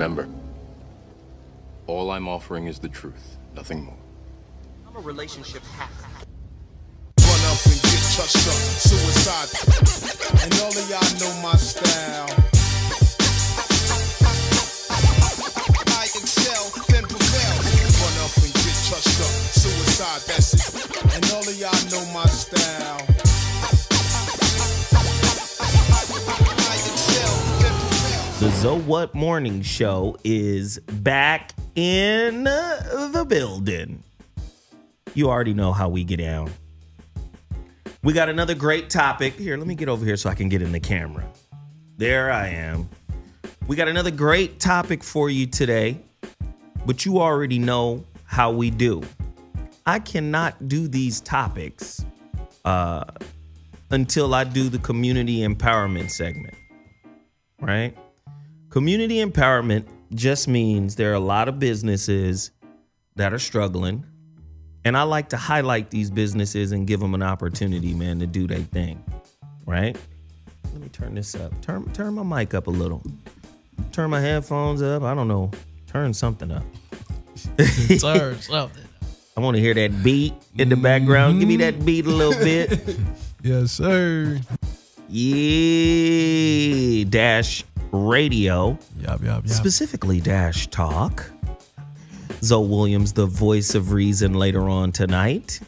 Remember, all I'm offering is the truth, nothing more. I'm a relationship hack. Run up and get touched up, suicide. And all of y'all know my style. I excel, then prevail. Run up and get touched up, suicide, that's it. And all of y'all know my style. I excel, then prevail. The So What Morning Show is back in the building. You already know how we get down. We got another great topic. Here, let me get over here so I can get in the camera. There I am. We got another great topic for you today, but you already know how we do. I cannot do these topics until I do the community empowerment segment, right? Community empowerment just means there are a lot of businesses that are struggling. And I like to highlight these businesses and give them an opportunity, man, to do their thing, right? Let me turn this up. Turn my mic up a little. Turn my headphones up. I don't know. Turn something up. Turn something. I want to hear that beat in the background. Give me that beat a little bit. Yes, sir. Yeah. Dash Radio. Yup. Specifically Dash Talk. Zoe Williams, the voice of reason, later on tonight.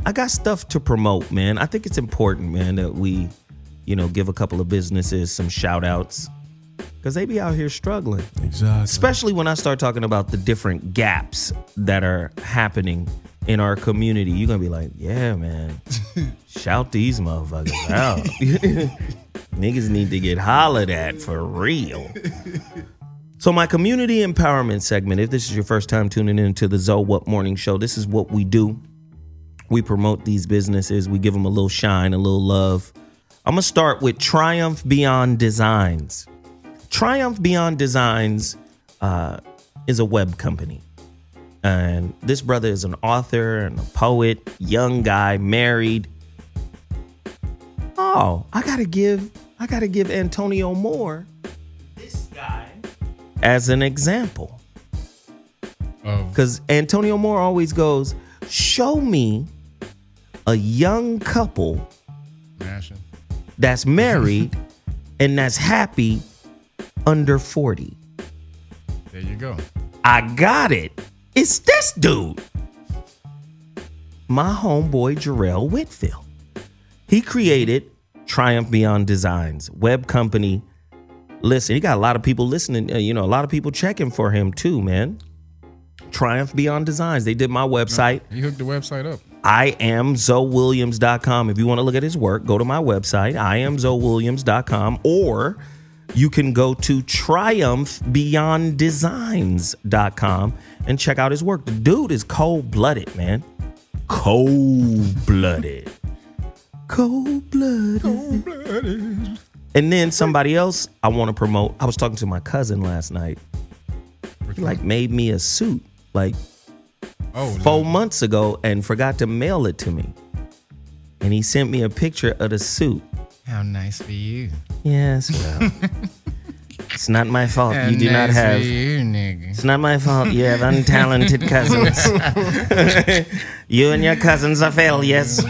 I got stuff to promote, man. I think it's important, man, that we, give a couple of businesses some shout outs because they be out here struggling. Exactly. Especially when I start talking about the different gaps that are happening in our community. You're going to be like, yeah, man, shout these motherfuckers out. Niggas need to get hollered at for real. So my community empowerment segment, if this is your first time tuning in to the Zoe What Morning Show, this is what we do. We promote these businesses. We give them a little shine, a little love. I'm going to start with Triumph Beyond Designs. Triumph Beyond Designs is a web company. And this brother is an author and a poet, young guy, married. Oh, I gotta give Antonio Moore this guy as an example. Because Antonio Moore always goes, show me a young couple that's married and that's happy under 40. There you go. I got it. It's this dude. My homeboy, Jarrell Whitfield. He created Triumph Beyond Designs, web company. Listen, he got a lot of people listening, a lot of people checking for him too, man. Triumph Beyond Designs. They did my website. He hooked the website up. IamZoeWilliams.com. If you want to look at his work, go to my website, IamZoeWilliams.com, or you can go to TriumphBeyondDesigns.com and check out his work. The dude is cold-blooded, man. Cold-blooded. And then somebody else I want to promote. I was talking to my cousin last night. He made me a suit 4 months ago and forgot to mail it to me. And he sent me a picture of the suit. How nice for you. Yes, well, it's not my fault. You do not have. For you, nigga. It's not my fault. You have untalented cousins. You and your cousins are failures.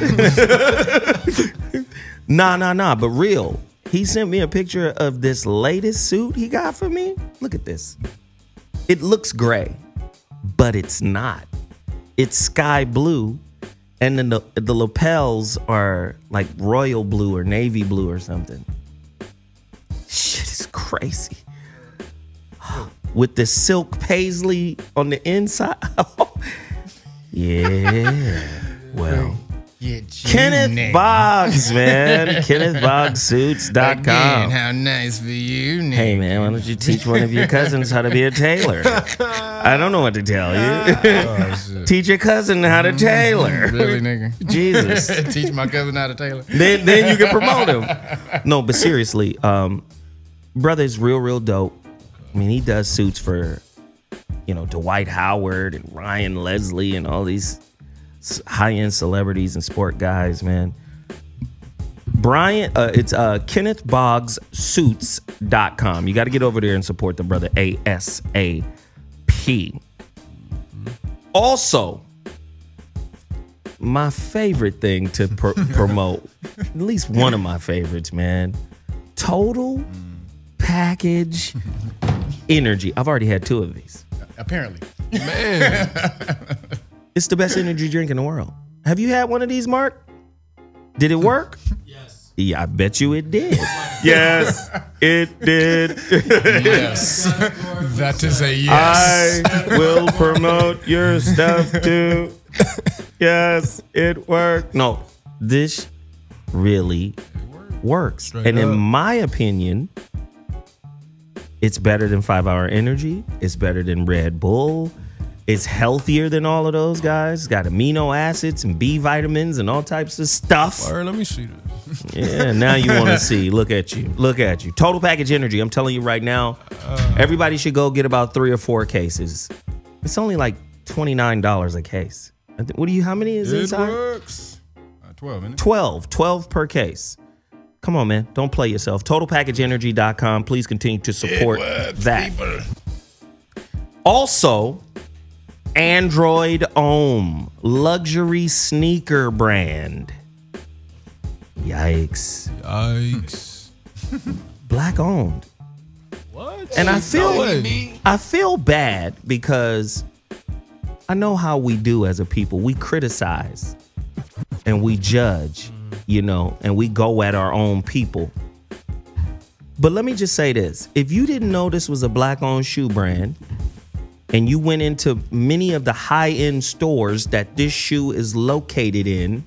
Nah. But real. He sent me a picture of this latest suit he got for me. Look at this. It looks gray, but it's not. It's sky blue, and then the lapels are like royal blue or navy blue or something. Shit is crazy. With the silk paisley on the inside. Yeah. Well. Kenneth Boggs, man. KennethBoggsSuits.com. Again, how nice for you, nigga. Hey, man, why don't you teach one of your cousins how to be a tailor? I don't know what to tell you. Oh, Teach your cousin how to tailor. Really, nigga? Jesus. Teach my cousin how to tailor. Then you can promote him. No, but seriously, brother's real dope. I mean, he does suits for, Dwight Howard and Ryan Leslie and all these high-end celebrities and sport guys, man. Brian, it's KennethBoggsSuits.com. You got to get over there and support the brother ASAP. Also, my favorite thing to promote, at least one of my favorites, man, Total Package Energy. I've already had 2 of these. Apparently. Man. It's the best energy drink in the world. Have you had one of these, Mark? Did it work? Yes. Yeah, I bet you it did. Yes, it did. Yes. That is a yes. I will promote your stuff too. Yes, it worked. No, this really works. Straight and in up. my opinion, it's better than 5 Hour Energy. It's better than Red Bull. It's healthier than all of those guys. It's got amino acids and B vitamins and all types of stuff. All right, let me see this. Yeah, now you want to see. Look at you. Look at you. Total Package Energy. I'm telling you right now, everybody should go get about 3 or 4 cases. It's only like $29 a case. What do you, how many is It inside? works. 12, isn't it? 12 per case. Come on, man. Don't play yourself. TotalPackageEnergy.com. Please continue to support that. Also, Android Ohm, luxury sneaker brand. Yikes. Yikes. Black owned. What? And I No feel bad because I know how we do as a people. We criticize and we judge, you know, and we go at our own people. But let me just say this. If you didn't know this was a black owned shoe brand and you went into many of the high end stores that this shoe is located in,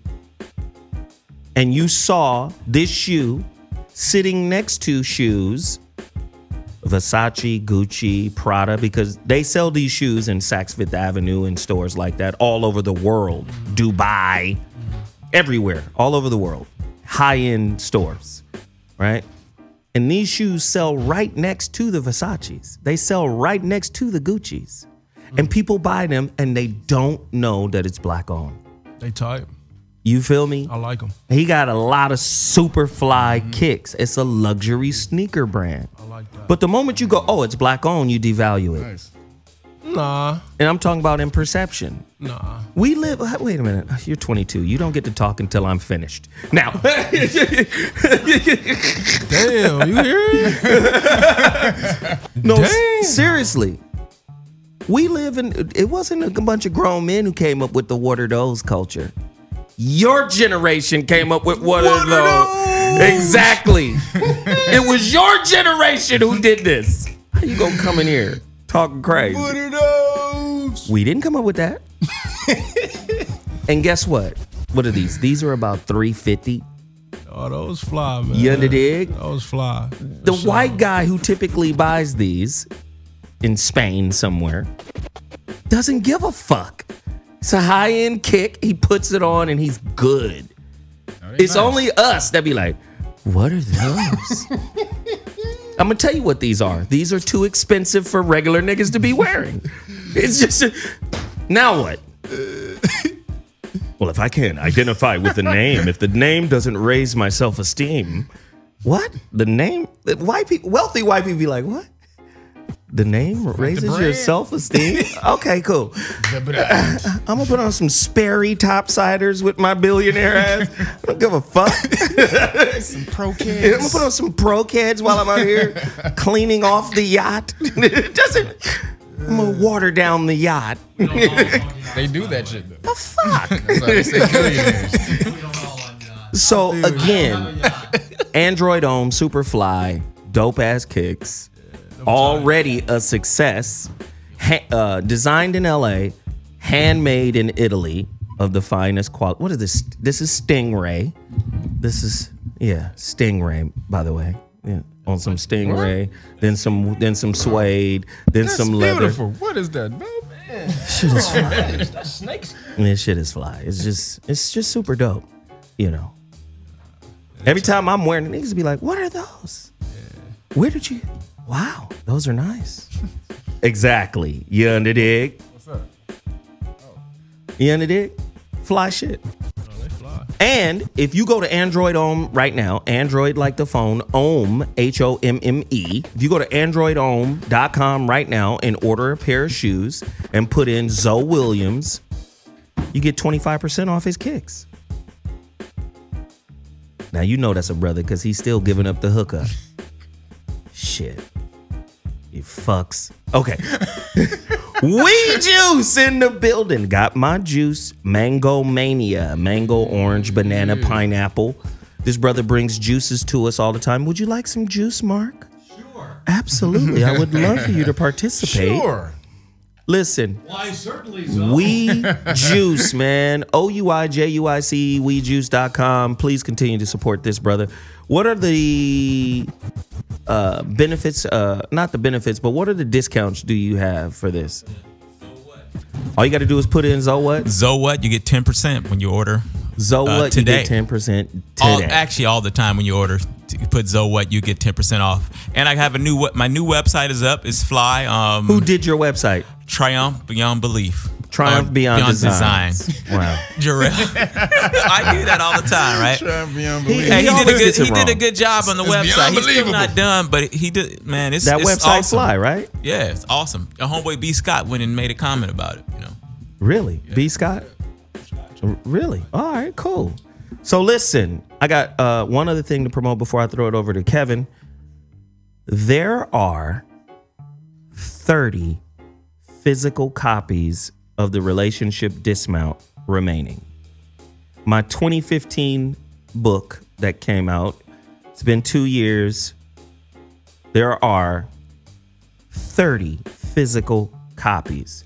and you saw this shoe sitting next to shoes, Versace, Gucci, Prada, because they sell these shoes in Saks Fifth Avenue and stores like that all over the world. Dubai, everywhere, all over the world. High-end stores, right? And these shoes sell right next to the Versaces. They sell right next to the Guccis. And people buy them and they don't know that it's black owned. They type. You feel me? I like them. He got a lot of super fly kicks. It's a luxury sneaker brand. I like that. But the moment you go, oh, it's black owned, you devalue it. Nice. Nah. And I'm talking about in perception. Nah. We live, wait a minute, you're 22. You don't get to talk until I'm finished. Now. Damn, you hear it? No, Dang. seriously. We live in, it wasn't a bunch of grown men who came up with the what are those culture. Your generation came up with what are those. Exactly. It was your generation who did this. How you gonna come in here talking crazy? What are those? We didn't come up with that. And guess what? What are these? These are about $350. Oh, those fly, man. You under dig? Those fly. The white guy who typically buys these in Spain somewhere doesn't give a fuck. It's a high-end kick. He puts it on and he's good. It's nice. only us that be like, what are those? I'm gonna tell you what these are. These are too expensive for regular niggas to be wearing. It's just, now what? Well, if I can't identify with the name, if the name doesn't raise my self-esteem, what? The name? White people, wealthy white people be like, what? The name raises your brand. self-esteem? Okay, cool. I'm gonna put on some Sperry topsiders with my billionaire ass. I don't give a fuck. Some pro I'm kids. gonna put on some pro kids while I'm out here cleaning off the yacht. It doesn't. I'm gonna water down the yacht. They do that shit though. The fuck. That's why they say billionaires. So again, Android Ohm, Superfly, dope ass kicks, already a success. Designed in LA, handmade in Italy, of the finest quality. What is this? This is Stingray. This is Stingray. By the way, yeah, on some Stingray, then some suede, then That's some leather. beautiful. What is that, man? Shit is fly. That's snakes. This shit is fly. It's just super dope. You know. Every time I'm wearing it, niggas be like, "What are those? Where did you? Wow, those are nice." Exactly. You under dig? What's up? You under dig? Fly shit. Oh, they fly. And if you go to Android Ohm right now, Android like the phone, Ohm, H-O-M-M-E. If you go to androidohm.com right now and order a pair of shoes and put in Zoe Williams, you get 25% off his kicks. Now you know that's a brother because he's still giving up the hookup. Shit. You fucks. Okay. Weed juice in the building. Got my juice. Mango Mania. Mango, orange, banana, pineapple. This brother brings juices to us all the time. Would you like some juice, Mark? Sure. Absolutely. I would love for you to participate. Sure. Listen. Why, certainly so. Weed juice, man. OUIJUIC, weedjuice.com. Please continue to support this brother. What are the benefits? Not the benefits, but what are the discounts do you have for this? All you got to do is put in Zoe what? Zoe what? You get 10% when you order. Zoe what? Today. You get 10% today. Actually, all the time when you order, you put Zoe what, you get 10% off. And I have my new website is up. It's fly. Who did your website? Triumph Beyond Belief. Triumph Beyond Design. Wow. Jarrell. I do that all the time, right? Triumph Beyond Belief. Hey, always he did a good job on the It's website. He's still unbelievable. not done, but he did. Man, it's That it's website awesome. fly, right? Yeah, it's awesome. Your homeboy B. Scott went and made a comment about it. You know. Really? B. Scott? Really? All right, cool. So listen, I got one other thing to promote before I throw it over to Kevin. There are 30 physical copies of the Relationship Dismount remaining. My 2015 book that came out, it's been 2 years. There are 30 physical copies.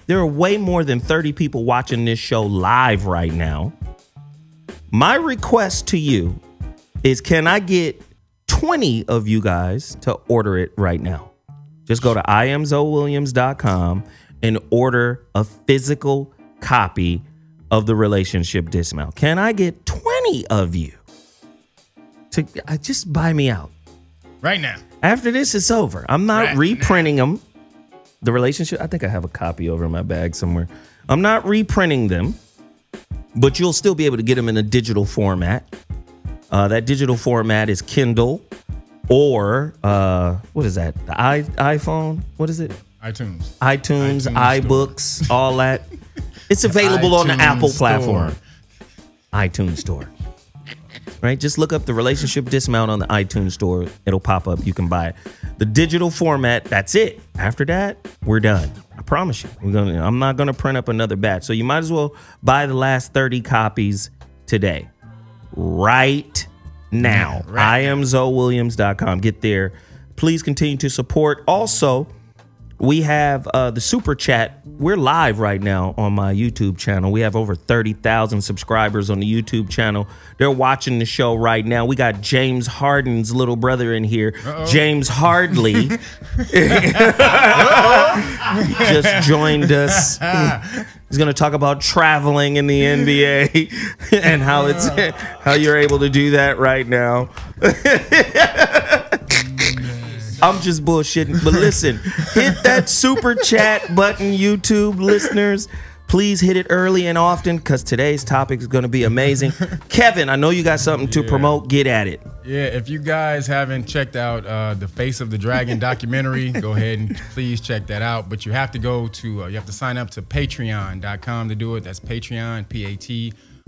There are way more than 30 people watching this show live right now. My request to you is, can I get 20 of you guys to order it right now? Just go to IamZoeWilliams.com and order a physical copy of the Relationship Dismount. Can I get 20 of you to just buy me out? Right now. After this is over, I'm not Right reprinting them. The Relationship, I think I have a copy over in my bag somewhere. I'm not reprinting them, but you'll still be able to get them in a digital format. That digital format is Kindle or what is that? The iPhone? What is it? iTunes. iTunes, iTunes iBooks, all that. It's available on the iTunes Apple Store. platform. iTunes Store. Right? Just look up the Relationship Dismount on the iTunes Store. It'll pop up. You can buy it. The digital format, that's it. After that, we're done. I promise you. I'm not going to print up another batch. So you might as well buy the last 30 copies today. Right now. IamZoeWilliams.com. Get there. Please continue to support. Also, we have the Super Chat. We're live right now on my YouTube channel. We have over 30,000 subscribers on the YouTube channel. They're watching the show right now. We got James Harden's little brother in here. James Hardley just joined us. He's going to talk about traveling in the NBA and how you're able to do that right now. I'm just bullshitting. But listen, hit that super chat button, YouTube listeners. Please hit it early and often because today's topic is going to be amazing. Kevin, I know you got something to promote. Get at it. Yeah, if you guys haven't checked out the Face of the Dragon documentary, go ahead and please check that out. But you have to go to, you have to sign up to patreon.com to do it. That's Patreon,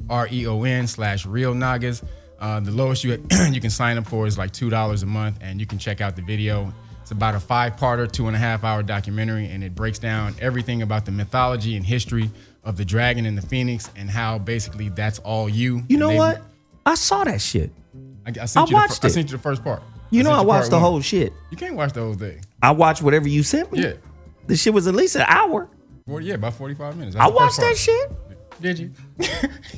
Patreon/RealNagas. The lowest you can sign up for is like $2 a month, and you can check out the video. It's about a 5-parter, 2.5-hour documentary, and it breaks down everything about the mythology and history of the dragon and the phoenix and how basically that's all you. You know what? I saw that shit. I sent you watched I it. sent you the first part. You know I sent you watched the part whole one. shit. You can't watch the whole thing. I watched whatever you sent me. Yeah. The shit was at least an hour. Well, yeah, about 45 minutes. I watched that shit. Did you? I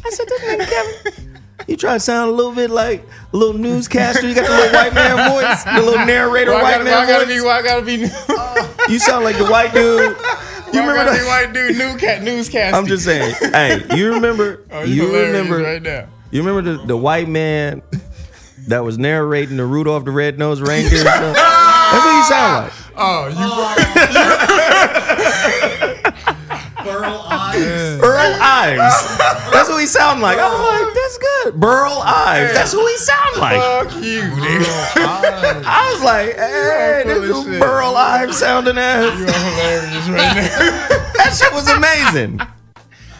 said, this nigga Kevin, you try to sound a little bit like a little newscaster. You got the little white man voice, the little narrator white man voice. Why I gotta be You sound like the white dude. You remember that? white dude newscaster? I'm just saying. Hey, you remember? You remember right now. You remember the white man that was narrating the Rudolph the Red-Nosed Reindeer stuff? That's what you sound like. Oh, you. Earl Ives. That's who he sound like. I was like, that's good. Burl Ives. That's who he sound like. Fuck you, nigga. I was like, hey, You're this full of is shit. Burl Ives sounding ass. You're hilarious right now. That shit was amazing.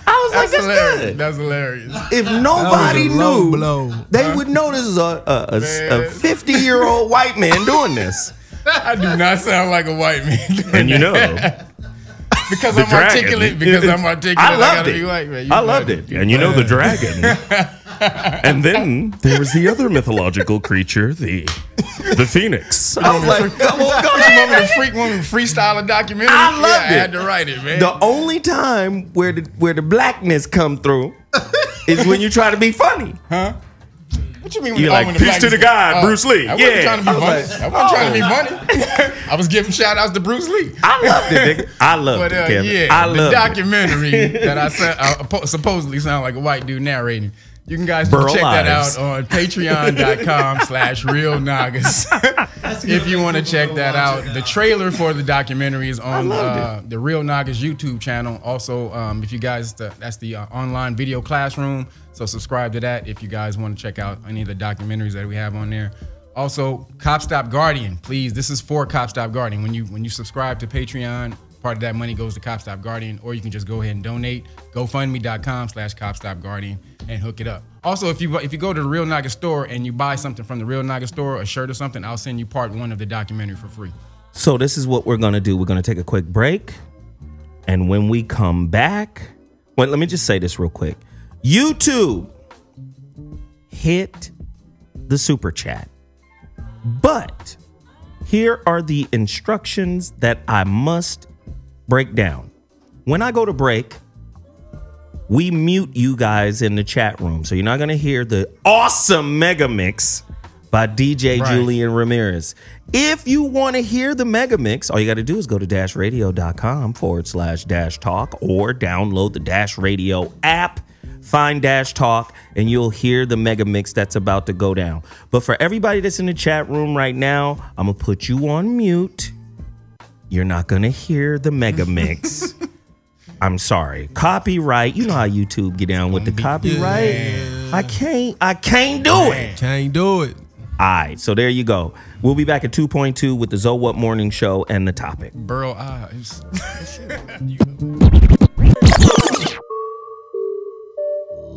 I was like, That's that's hilarious. good. That's hilarious. If nobody That was a low knew, blow. they would know this is a Man. 50-year-old white man doing this. I do not sound like a white man. And you know, because the I'm dragon. articulate. Because I'm articulate. I loved gotta it. Be white, man. I loved it. And you know the dragon. And then there was the other mythological creature, the phoenix. I was like, come on, go Want me ahead. to freestyle a documentary? I loved yeah, I it. had to write it, man. The only time where the blackness come through is when you try to be funny. What you mean? You're when like, the peace to the God, Bruce Lee. I wasn't Yeah. trying to be I was funny. like, I wasn't trying to be funny. I was giving shout outs to Bruce Lee. I loved it, nigga. I loved But it, Kevin. yeah, I the loved it. documentary that I said supposedly sound like a white dude narrating. You can guys Burl check that Ives. out on patreon.com/realnagas. If you want to check that out. The trailer for the documentary is on the Real Nagas YouTube channel. Also, if you guys, that's the online video classroom. So subscribe to that if you guys want to check out any of the documentaries that we have on there. Also, Cop Stop Guardian, please. This is for Cop Stop Guardian. When you subscribe to Patreon, part of that money goes to Cop Stop Guardian, or you can just go ahead and donate. GoFundMe.com/CopStopGuardian and hook it up. Also, if you go to the Real Naga store and you buy something from the Real Naga store, a shirt or something, I'll send you part 1 of the documentary for free. So this is what we're gonna do. We're gonna take a quick break, and when we come back, well, let me just say this real quick. YouTube, hit the super chat. But here are the instructions that I must break down. When I go to break, we mute you guys in the chat room. So you're not going to hear the awesome mega mix by DJ Right. Julian Ramirez. If you want to hear the mega mix, all you got to do is go to dashradio.com/talk or download the Dash Radio app. Find Dash Talk and you'll hear the mega mix that's about to go down. But for everybody that's in the chat room right now, I'm going to put you on mute. You're not going to hear the mega mix. I'm sorry. Copyright. You know how YouTube get down with the copyright. I can't do it. Can't do it. All right. So there you go. We'll be back at 2.2 with the Zo What Morning Show and the topic. Burl Ives.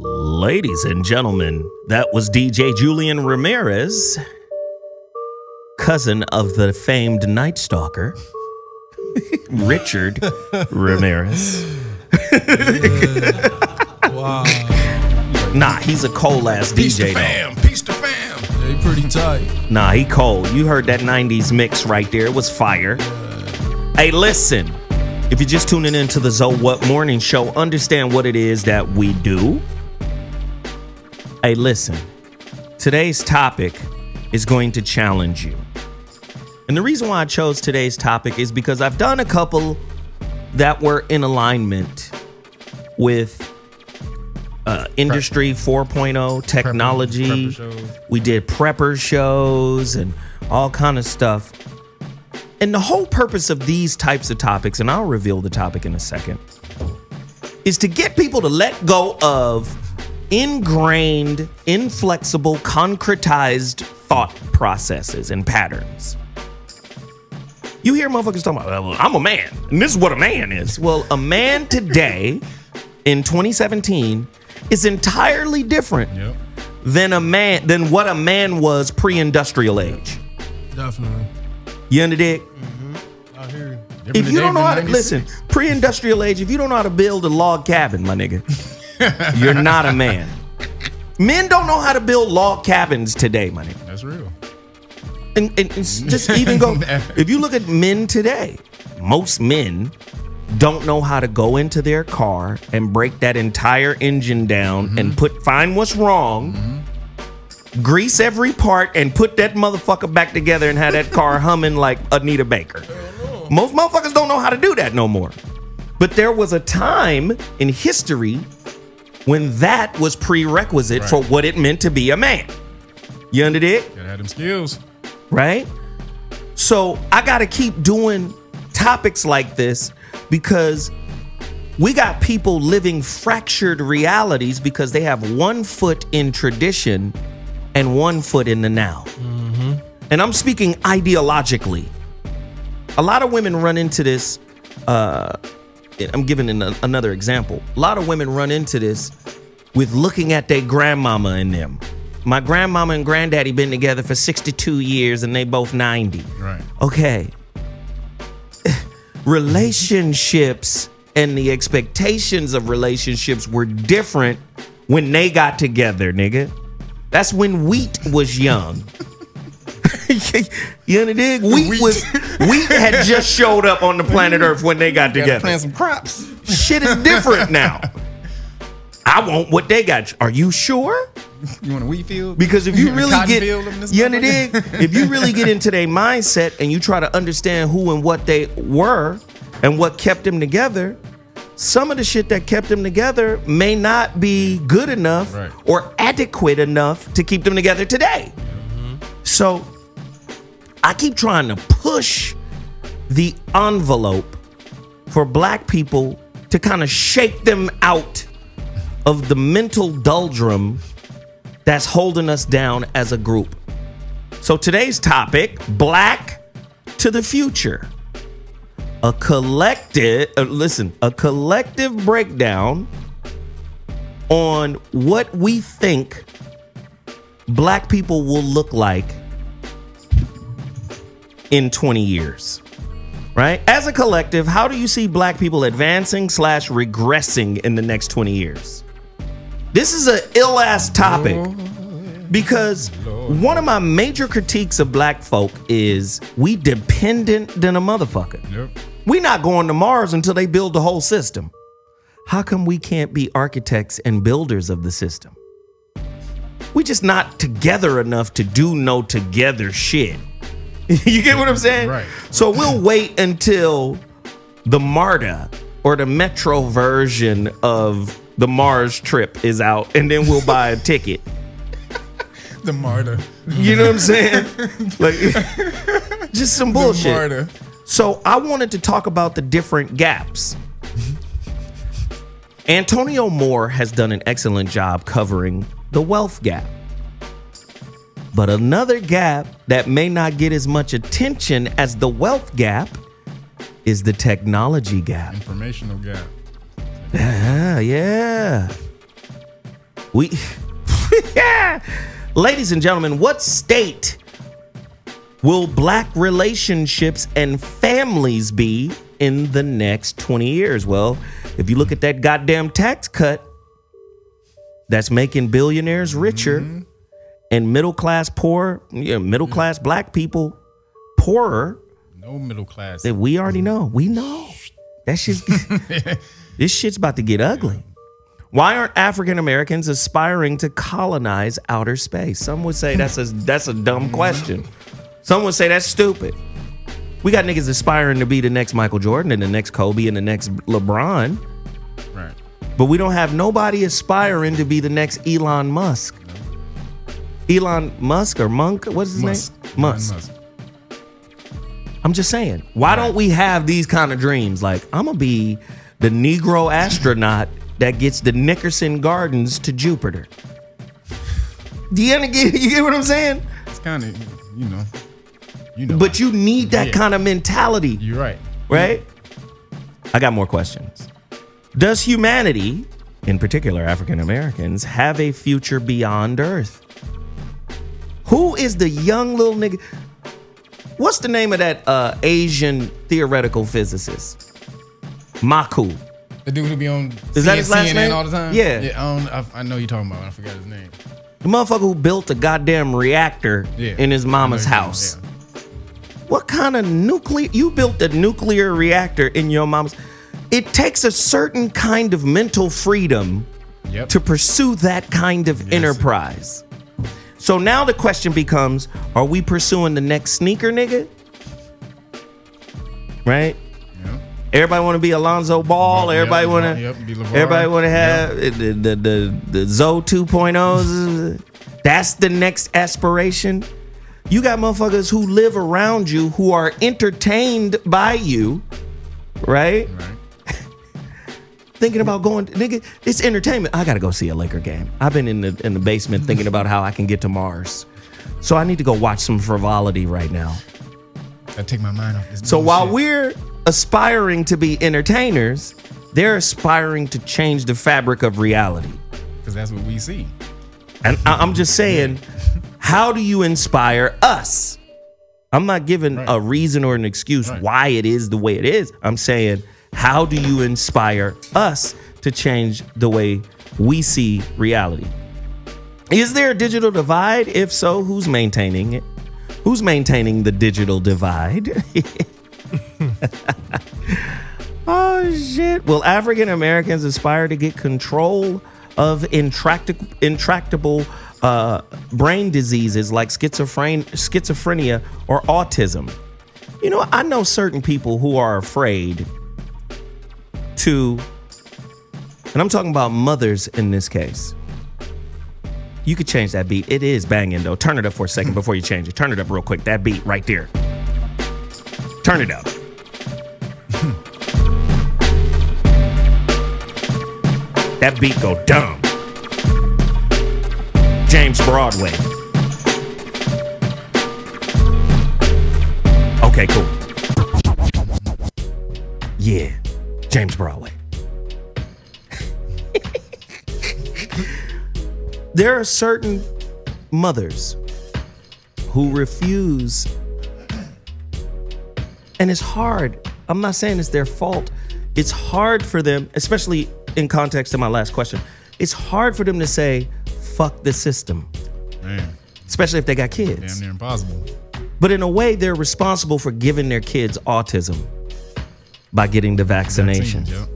Ladies and gentlemen, that was DJ Julian Ramirez, cousin of the famed Night Stalker, Richard Ramirez. Wow. Nah, he's a cold ass Peace to DJ though. fam. Peace to fam. They pretty tight. Nah, he cold. You heard that 90s mix right there. It was fire. Hey, listen. If you're just tuning into the Zo What Morning Show, understand what it is that we do. Hey, listen. Today's topic is going to challenge you. And the reason why I chose today's topic is because I've done a couple that were in alignment with Industry 4.0 technology. Prepper shows. We did prepper shows and all kind of stuff. And the whole purpose of these types of topics, and I'll reveal the topic in a second, is to get people to let go of ingrained, inflexible, concretized thought processes and patterns. You hear motherfuckers talking about, well, I'm a man, and this is what a man is. Well, a man today, in 2017, is entirely different Yep. than what a man was pre-industrial age. Definitely. You understand? I hear you. If you don't know how to listen, pre-industrial age, if you don't know how to build a log cabin, my nigga, you're not a man. Men don't know how to build log cabins today, my nigga. That's real. And it's just even go, if you look at men today, most men don't know how to go into their car and break that entire engine down and find what's wrong, grease every part, and put that motherfucker back together and have that car humming like Anita Baker. Most motherfuckers don't know how to do that no more. But there was a time in history when that was prerequisite for what it meant to be a man. You understand? Gotta have them skills. Right? So I got to keep doing topics like this because We got people living fractured realities because they have 1 foot in tradition and 1 foot in the now. And I'm speaking ideologically. A lot of women run into this. I'm giving another example. A lot of women run into this with looking at their grandmama and them. My grandmama and granddaddy been together for 62 years and they both 90. Right. Okay. Relationships and the expectations of relationships were different when they got together, nigga. That's when wheat was young. You know, dig? Wheat had just showed up on the planet Earth when they got together. Plant some crops. Shit is different now. I want what they got. Are you sure? You want a wheat field? Because if you really Cotton get, field in this you know, dig? motherfucker? If you really get into their mindset and you try to understand who and what they were and what kept them together, some of the shit that kept them together may not be good enough Right. or adequate enough to keep them together today. So I keep trying to push the envelope for black people to kind of shake them out of the mental doldrum that's holding us down as a group. So today's topic, Black to the Future. A collective breakdown on what we think black people will look like in 20 years, right? As a collective, how do you see black people advancing / regressing in the next 20 years? This is an ill-ass topic because one of my major critiques of black folk is we dependent than a motherfucker. Yep. We not going to Mars until they build the whole system. How come we can't be architects and builders of the system? We just not together enough to do no together shit. You get what I'm saying? Right. So we'll wait until the MARTA or the Metro version of the Mars trip is out, and then we'll buy a ticket. The martyr. You know what I'm saying? Like, just some bullshit. The martyr. So I wanted to talk about the different gaps. Antonio Moore has done an excellent job covering the wealth gap. But another gap that may not get as much attention as the wealth gap is the technology gap. Informational gap. Yeah. Ladies and gentlemen, what state will black relationships and families be in the next 20 years? Well, if you look at that goddamn tax cut that's making billionaires richer and middle class black people poorer, No middle class. that we already know. We know. That shit's this shit's about to get ugly. Why aren't African Americans aspiring to colonize outer space? Some would say that's a dumb question. Some would say that's stupid. We got niggas aspiring to be the next Michael Jordan and the next Kobe and the next LeBron. Right. But we don't have nobody aspiring to be the next Elon Musk. Elon Musk or Monk? What's his Musk. name? Musk. I'm just saying, why don't we have these kind of dreams? Like, I'm going to be the Negro astronaut that gets the Nickerson Gardens to Jupiter. Do you get what I'm saying? It's kind of, you know. But you need that Yeah. kind of mentality, You're right. right? I got more questions. Does humanity, in particular African Americans, have a future beyond Earth? Who is the young little nigga? What's the name of that Asian theoretical physicist? Maku. The dude who be on Is that his last CNN name? all the time? Yeah. I know you're talking about. I forgot his name. The motherfucker who built a goddamn reactor Yeah. in his mama's I know you're house. talking about, What kind of nuclear? You built a nuclear reactor in your mama's. It takes a certain kind of mental freedom yeah. Yep. to pursue that kind of enterprise. So now the question becomes, are we pursuing the next sneaker nigga? Right? Yeah. Everybody want to be Alonzo Ball. Yep, Everybody want to. yep, be LeVar. Everybody want to have Yep. the Zoe 2.0s. That's the next aspiration. You got motherfuckers who live around you who are entertained by you, right? Right. thinking about going. Nigga, it's entertainment. I gotta go see a Laker game. I've been in the basement thinking about how I can get to Mars. So I need to go watch some Frivolity right now. I take my mind off this. So while bullshit. we're aspiring to be entertainers, they're aspiring to change the fabric of reality. because that's what we see. And I'm just saying, how do you inspire us? I'm not giving a reason or an excuse why it is the way it is. I'm saying, how do you inspire us to change the way we see reality? Is there a digital divide? If so, who's maintaining it? Who's maintaining the digital divide? Oh, shit. Will African Americans aspire to get control of intractable brain diseases like schizophrenia or autism? You know, I know certain people who are afraid to, and I'm talking about mothers in this case. You could change that beat. It is banging, though. Turn it up for a second before you change it. Turn it up real quick. That beat right there. Turn it up. That beat go dumb. James Broadway. Okay, cool. Yeah, James Broadway. There are certain mothers who refuse, and it's hard. I'm not saying it's their fault. It's hard for them, especially in context to my last question. It's hard for them to say, fuck the system. Man, especially if they got kids. damn near impossible. But in a way, they're responsible for giving their kids autism by getting the vaccinations. Vaccines, yep.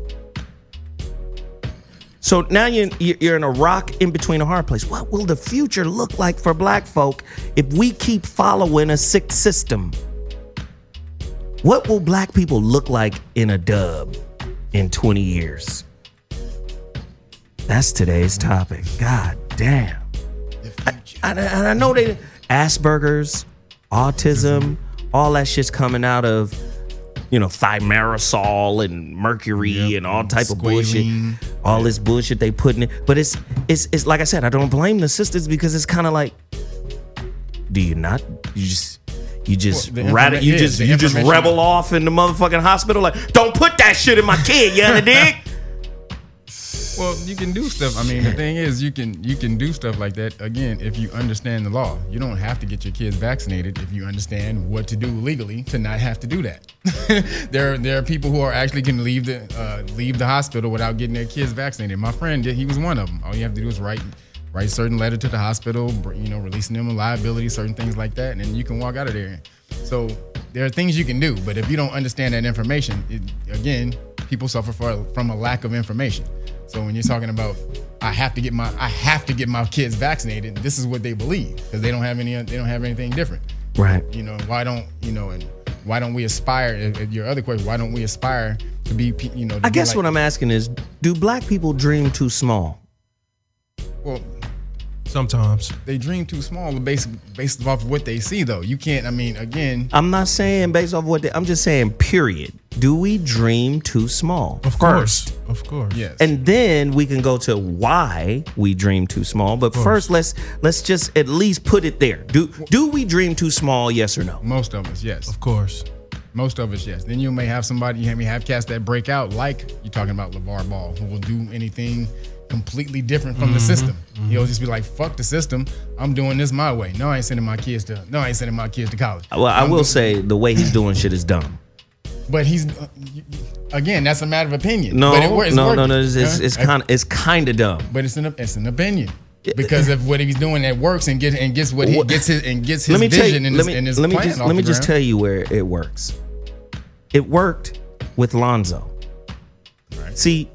So now you're in a rock in between a hard place. What will the future look like for black folk if we keep following a sick system? What will black people look like in a dub in 20 years? That's today's topic. God damn. I know they Asperger's, autism, all that shit's coming out of, you know, thimerosal and mercury and all type of bullshit. All this bullshit they putting in. But it's like I said, I don't blame the sisters because it's kind of like, do you not? You just rebel off in the motherfucking hospital like, don't put that shit in my kid, you understand? Well, you can do stuff. I mean, the thing is, you can do stuff like that, again, if you understand the law. You don't have to get your kids vaccinated if you understand what to do legally to not have to do that. There are people who are actually can leave the hospital without getting their kids vaccinated. My friend, he was one of them. All you have to do is write a certain letter to the hospital, you know, releasing them a liability, certain things like that, and then you can walk out of there. So there are things you can do, but if you don't understand that information, again, people suffer from a lack of information. So when you're talking about I have to get my kids vaccinated, this is what they believe because they don't have anything different. Right. You know, why don't we aspire? Your other question, why don't we aspire to be, you know? I guess what I'm asking is, do black people dream too small? Well, sometimes they dream too small based off of what they see, though. You can't. I mean, again, I'm not saying based off I'm just saying, period. Do we dream too small? Of course. Yes. And then we can go to why we dream too small. But first, let's just at least put it there. Do we dream too small? Yes or no? Most of us, yes. Of course. Most of us, yes. Then you may have have cats that break out, like you're talking about LeVar Ball, who will do anything completely different from the system. He'll just be like, fuck the system. I'm doing this my way. No, I ain't sending my kids to college. Well, I will say the way he's doing shit is dumb. But he's again, that's a matter of opinion. No, but it's kind of dumb. But it's an opinion because of what he's doing that works and gets his vision and his plan. Let me just tell you where it works. It worked with Lonzo. Right. See,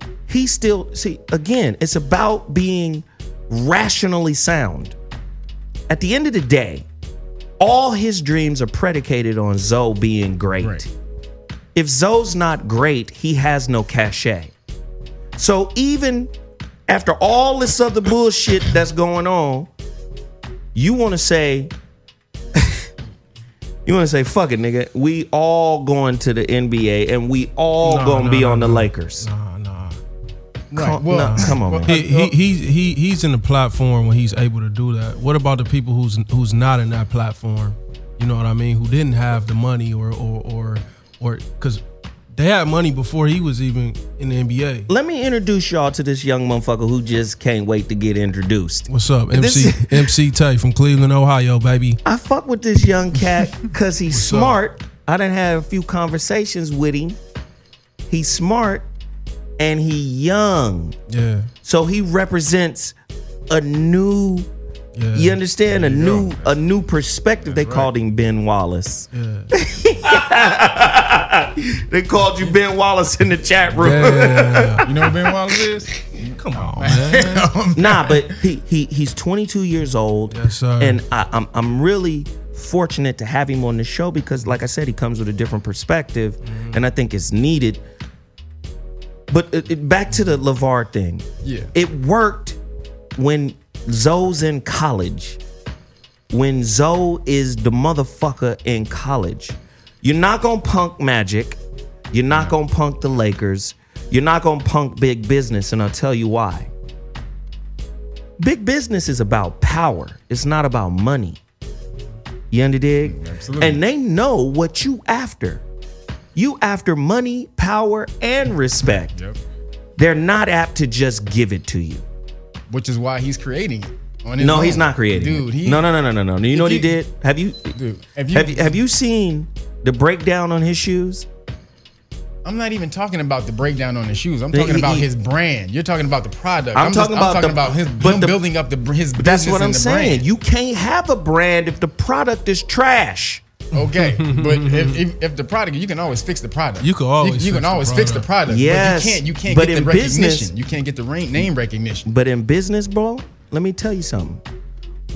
again, it's about being rationally sound. At the end of the day, all his dreams are predicated on Zoe being great. If Zoe's not great, he has no cachet. So even after all this other bullshit that's going on, you want to say, fuck it, nigga. We all going to the NBA and we all gonna be on the Lakers. Nah. Right. Well, come on, man. He's in the platform when he's able to do that. What about the people who's not in that platform? You know what I mean? Who didn't have the money or because they had money before he was even in the NBA. Let me introduce y'all to this young motherfucker who just can't wait to get introduced. What's up, MC Tay from Cleveland, Ohio, baby. I fuck with this young cat because he's smart. I done had a few conversations with him. He's smart and he young. Yeah. So he represents a new, you understand, a new perspective. They called him Ben Wallace. Yeah. They called you Ben Wallace in the chat room. You know what Ben Wallace is? Come on, man. Nah, but he's 22 years old. Yes, sir. And I'm really fortunate to have him on the show because, like I said, he comes with a different perspective, and I think it's needed. But back to the LeVar thing. Yeah. It worked when Zoe's in college. When Zoe is the motherfucker in college. You're not gonna punk Magic. You're not gonna punk the Lakers. You're not gonna punk big business, and I'll tell you why. Big business is about power. It's not about money. You understand? Absolutely. And they know what you after. You after money, power, and respect. Yep. They're not apt to just give it to you. Which is why he's creating it. On his No, own. he's not creating Dude, it. No. You know what he did? Have you have you seen the breakdown on his shoes? I'm not even talking about the breakdown on the shoes. I'm talking about his brand. You're talking about the product. I'm talking about him but building up his business. That's what I'm and the saying. brand. You can't have a brand if the product is trash. Okay, but if the product, you can always fix the product. You can always you can always fix the product. Yes, but you can't but get the in recognition. business- You can't get the name recognition. But in business, bro, let me tell you something.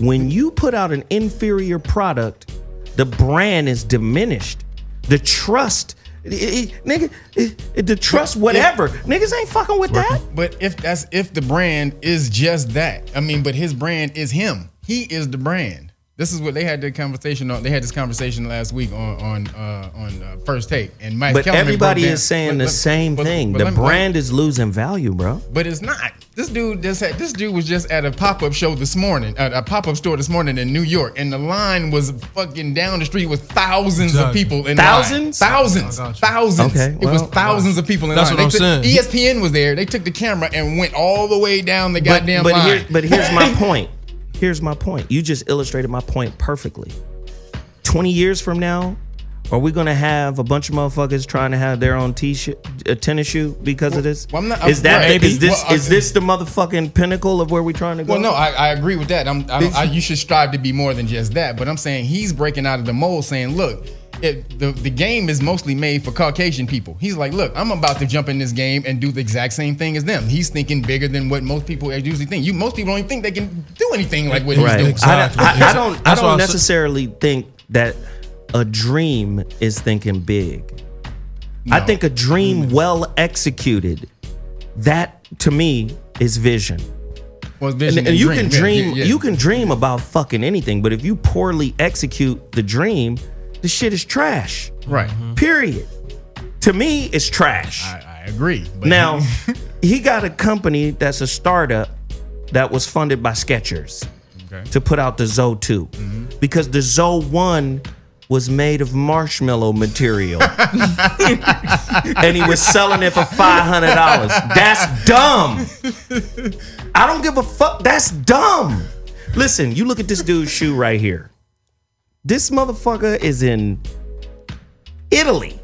When you put out an inferior product, the brand is diminished. The trust, the trust, whatever. Niggas ain't fucking with that. But if the brand is just that, I mean, but his brand is him. He is the brand. This is what they had the conversation on. They had this conversation last week on First Take, and Mike. But Kellerman everybody broke down- is saying but- the same but- thing. but The let me- brand is losing value, bro. But it's not. This dude was just at a pop-up show this morning, a pop-up store this morning in New York, and the line was fucking down the street with thousands of people in Thousands? line. Thousands. I got you. Thousands. Okay, It was well, thousands of people in that's line. what I'm saying. ESPN was there. They took the camera and went all the way down the goddamn line. Here's my point. Here's my point. You just illustrated my point perfectly. 20 years from now, are we gonna have a bunch of motherfuckers trying to have their own tennis shoe because of this? Well, I'm not- is that maybe. is this Well, is this the motherfucking pinnacle of where we're trying to go? Well, no, I agree with that. You should strive to be more than just that. But I'm saying he's breaking out of the mold, saying, look, the game is mostly made for Caucasian people. He's like, look, I'm about to jump in this game and do the exact same thing as them. He's thinking bigger than what most people usually think. Most people don't even think they can do anything like what he's Right. doing. Exactly. I That's don't why I said- necessarily think that a dream is thinking big. I think a dream well executed, that to me is vision. Well, vision And you can Yeah, dream, yeah. you can dream about fucking anything, but if you poorly execute the dream, the shit is trash. Right. Period. To me, it's trash. I agree. But Now, he got a company that's a startup that was funded by Skechers Okay. to put out the Zoe 2 because the Zoe 1 was made of marshmallow material. And he was selling it for $500. That's dumb. I don't give a fuck. That's dumb. Listen, you look at this dude's shoe right here. This motherfucker is in Italy.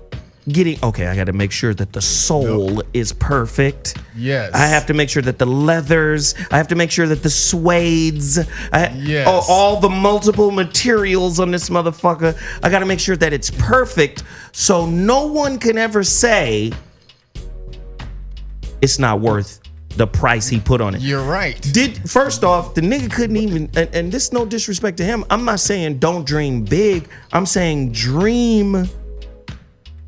I got to make sure that the sole is perfect. Yes. I have to make sure that the leathers, I have to make sure that the suedes, Yes. all the multiple materials on this motherfucker, I got to make sure that it's perfect so no one can ever say it's not worth the price he put on it. You're right. First off, the nigga couldn't even, and this no disrespect to him, I'm not saying don't dream big, I'm saying dream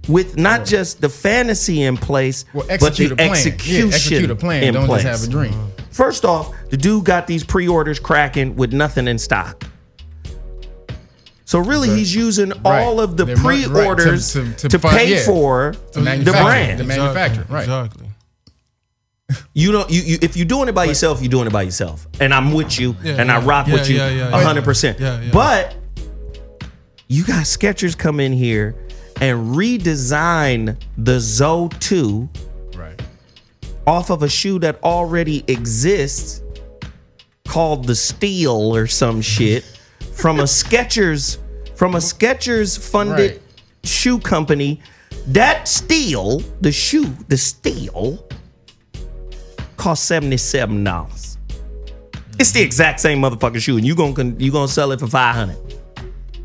with not just the fantasy in place, Well, but execute the a plan. execution Execute a plan. in Don't place. just have a dream. First off, the dude got these pre-orders cracking with nothing in stock. So really, he's using all of the They're right, pre-orders to to fund- pay yeah. for To the manufacture. brand. The manufacturer, right. Exactly. You don't. You if you're doing it by yourself, you're doing it by yourself. And I'm with you, and I rock with you 100%. Yeah. But you got Skechers come in here and redesign the Zoe 2 Right. off of a shoe that already exists called the Steel or some shit from a Skechers funded Right. shoe company. That Steel, the Steel cost $77. It's the exact same motherfucking shoe, and you gonna sell it for $500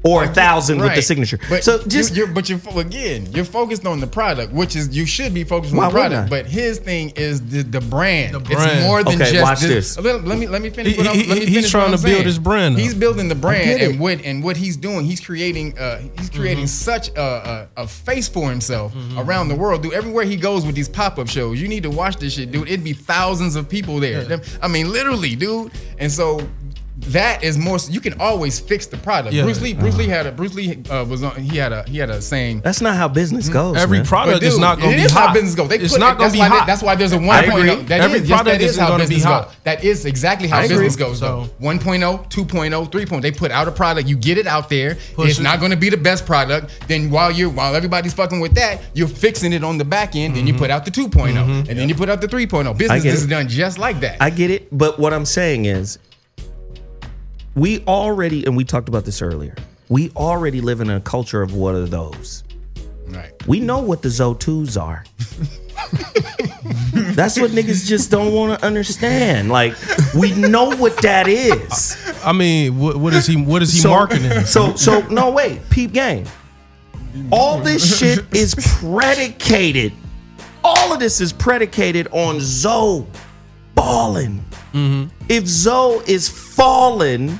or $1,000 with the signature. But So just you're focused on the product, which is you should be focused on Why the wouldn't product. I? But his thing is the brand. The brand. It's more than Okay, just watch this. Let me finish. He's He's trying to build his brand up. He's building the brand, get it. and what he's doing, he's creating such a face for himself around the world, dude. Everywhere he goes with these pop-up shows, you need to watch this shit, dude. It'd be thousands of people there. I mean, literally, dude. And so. That is more. You can always fix the product. Yeah. Bruce Lee was on. He had a saying. that's not how business goes. Every man. product But is dude, not going to it be is hot. how business goes. It's not going to be hot. That's why there's a 1.0. Every product that is isn't how gonna be business hot. goes. That is exactly how I agree. business goes. So- So 1.0, 2.0, 3.0. They put out a product. You get it out there. Push It's it. not going to be the best product. Then while everybody's fucking with that, you're fixing it on the back end. Then you put out the 2.0, and then you put out the 3.0. Business get is it. done just like that. I get it, but what I'm saying is, we already, and we talked about this earlier, we already live in a culture of what are those. Right. We know what the Zoe 2s are. That's what niggas just don't want to understand. Like, we know what that is. I mean, what is he marketing? So no, wait, peep game. All this shit is predicated. All of this is predicated on Zoe balling. If Zoe is falling,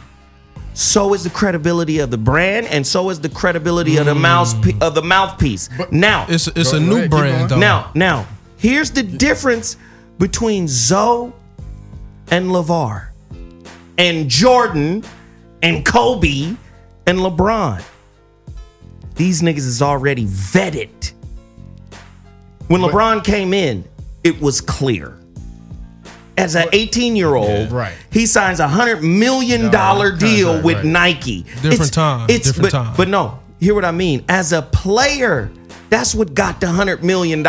so is the credibility of the brand, and so is the credibility of the mouthpiece. Now, It's Go a new ahead, keep brand, though. going. now, here's the difference between Zoe and LeVar, and Jordan, and Kobe, and LeBron. These niggas is already vetted. When LeBron came in, it was clear. As an 18-year-old, Yeah, right. he signs a $100 million contract, deal with right. Nike. Different time. But no, hear what I mean. As a player, that's what got the $100 million.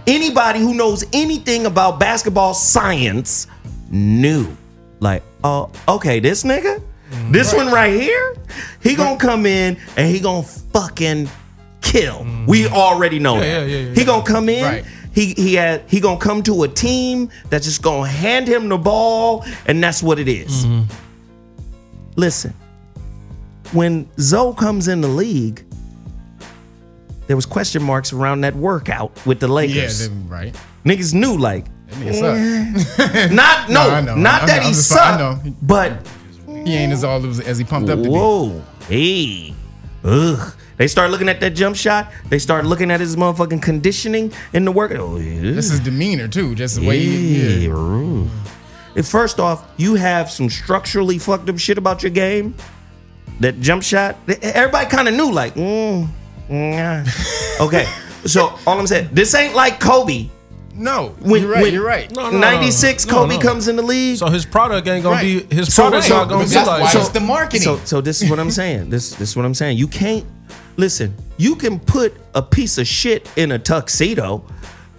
Anybody who knows anything about basketball science knew. Like, oh, okay, this nigga, this one right here, he gonna come in and he gonna fucking kill. We already know that. Yeah. He gonna come in. Right. He gonna come to a team that's just gonna hand him the ball, and that's what it is. Listen, when Zoe comes in the league, there was question marks around that workout with the Yeah, Lakers. right. Niggas knew, like, That nigga suck. not I know. not that he I sucked, know. but He ain't as all as he pumped up to be. whoa, hey, ugh. They start looking at that jump shot. They start looking at his motherfucking conditioning in the work. Oh, yeah. This is demeanor too, just the way he. Yeah. First off, you have some structurally fucked up shit about your game. That jump shot, everybody kind of knew, like, okay. So all I'm saying, this ain't like Kobe. No, When- you're right. when- You're right. No, 96, Kobe no. comes in the league. So his product ain't gonna Right. be his So- product's so- not gonna be that's like why that. it's the marketing. So this is what I'm saying. This is what I'm saying. You can't listen. You can put a piece of shit in a tuxedo.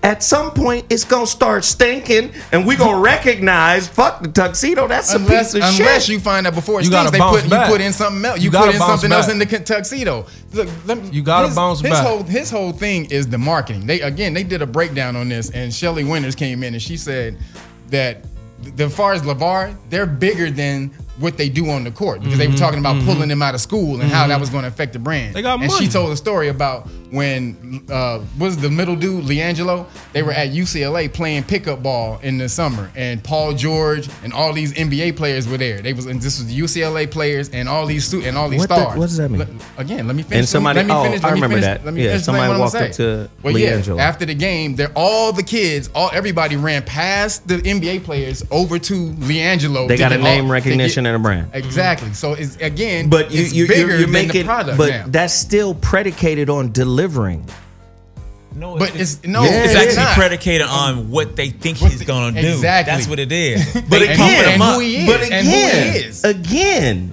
At some point, it's gonna start stinking, and we gonna recognize, fuck the tuxedo. That's a piece of Unless shit. you find out before it You stinks, gotta bounce back. you put in something else. You You put gotta in bounce something else back. in the tuxedo. Look, You gotta bounce back. His whole thing is the marketing. They did a breakdown on this, and Shelly Winters came in and she said that as far as LeVar, they're bigger than what they do on the court because they were talking about pulling them out of school and how that was going to affect the brand. They got and money. she told a story about when was the middle dude LiAngelo? They were at UCLA playing pickup ball in the summer, and Paul George and all these NBA players were there. And this was the UCLA players and all these What stars. does that mean? Again, let me finish. And somebody- let me oh, finish. I let me remember finish, that. Let me Yeah, explain somebody what I'm walked saying. up to Well, LiAngelo. yeah, after the game, all the kids, everybody ran past the NBA players over to LiAngelo. They to got a get name to recognition get- and a brand. Exactly. So it's again, But it's bigger you're than making, the product but now. that's still predicated on delivering. No, But it's no, it's it's actually not. predicated on what they think he's gonna do. Exactly. That's what it is. But They pump again, him and up. who he is. But and who he is. again,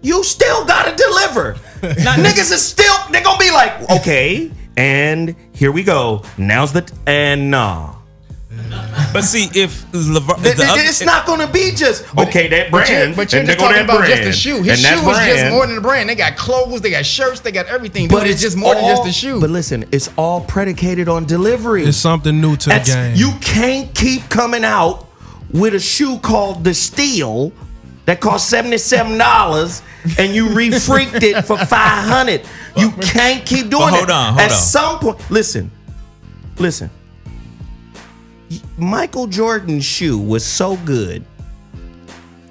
you still gotta deliver. Niggas is still, they gonna be like, okay, and here we go. Now's the, and nah. But see, if LeVar, It's not gonna be just, okay, that brand, But you're and just there go talking that about just brand, the shoe. His and shoe that is just brand. more than the brand. They got clothes, they got shirts, they got everything. But It's just more than just the shoe. But listen, it's all predicated on delivery. It's something new to the That's- game. You can't keep coming out with a shoe called the Steel that cost $77 and you refreaked it for $500. You can't keep doing But hold it. on, hold At on. some point, listen. Michael Jordan's shoe was so good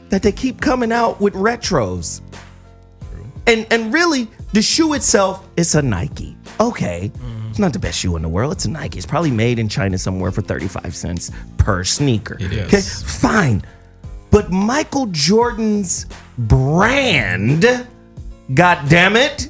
that they keep coming out with retros. And really, the shoe itself is a Nike. Okay. It's not the best shoe in the world. It's a Nike. It's probably made in China somewhere for 35 cents per sneaker. It is. Okay, fine. But Michael Jordan's brand, goddammit,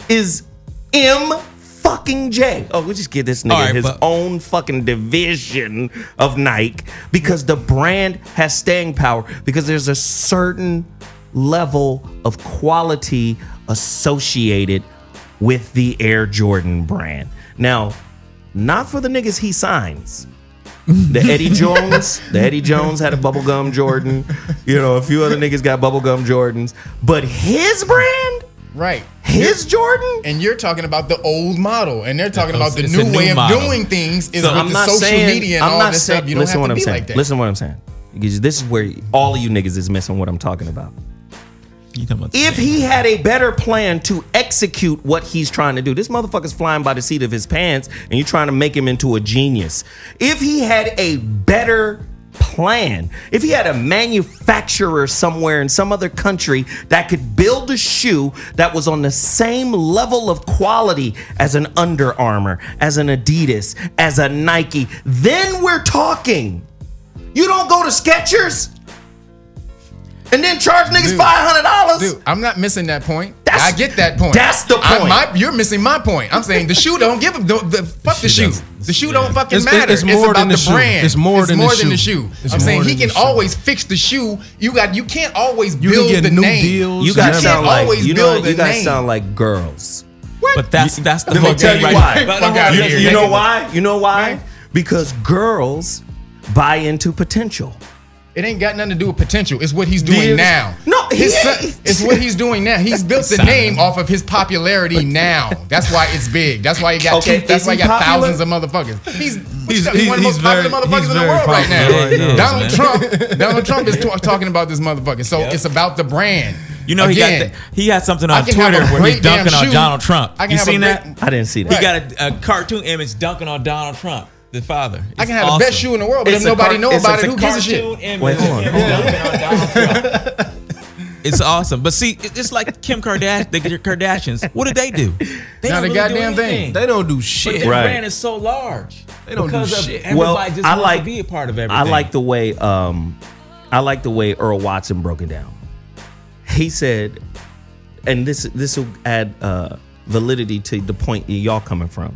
is M-fucking-J. Oh, we'll just give this nigga All right, his but- own fucking division of Nike because the brand has staying power, because there's a certain level of quality associated with the Air Jordan brand. Now, not for the niggas he signs. The Eddie Jones had a bubblegum Jordan. You know, a few other niggas got bubblegum Jordans. But his brand, Right. his Jordan, And you're talking about the old model, and they're talking about the it's a new new way of model. doing things is So with I'm the social media and all this stuff. You don't listen have what to I'm be saying. like that. Listen what I'm saying. Because this is where all of you niggas is missing what I'm talking about. You talking about the If he had a better plan to execute what he's trying to do, this motherfucker's flying by the seat of his pants and you're trying to make him into a genius. If he had a better plan, if he had a manufacturer somewhere in some other country that could build a shoe that was on the same level of quality as an Under Armour, as an Adidas, as a Nike, then we're talking. You don't go to Skechers and then charge niggas Dude. $500. Dude, I'm not missing that point. That's- I get that point. that's the point. You're missing my point. I'm saying the shoe don't give him fuck the shoe. The shoe don't fucking It's- matter. it's more about than the shoe. brand. It's more than the shoe. shoe. It's I'm saying more he than can the shoe. always fix the shoe. You can't always You build can get the new name. deals. You guys can't sound like always you build know. You the guys name. sound like girls. But that's the Let me whole tell thing you right why. there. But Fuck out no, of here. You Nigga. know why? You know why? Right. Because girls buy into potential. It ain't got nothing to do with potential. It's what he's Do you- doing now. No, His he son, ain't. it's what he's doing now. He's built the name off of his popularity now. That's why it's big. That's why he got Okay, that's is why he he got popular? thousands of motherfuckers. He's one of the he's most popular very- motherfuckers he's in the very world right now. popular right now. Donald Trump is talking about this motherfucker. So it's about the brand. You know, Again, he had something I on can have Twitter a where he's great damn dunking on shoe. Donald Trump. I can You have a seen great- that? I didn't see that. He got a cartoon image dunking on Donald Trump, the father. I It's can have awesome. the best shoe in the world, but It's if a nobody car- know it's about a it, who gives a shit? Cartoon image Wait, hold on, of him hold on. dunking on Donald Trump. It's awesome. But see, it's like Kim Kardashian, the Kardashians. What did they do? They Not don't a do goddamn thing. anything. They don't do But shit. their Right. brand is so large. They don't do because of shit. Everybody Well, just I wants like- to be a part of everything. I like the way Earl Watson broke it down. He said, and this will add validity to the point y'all coming from.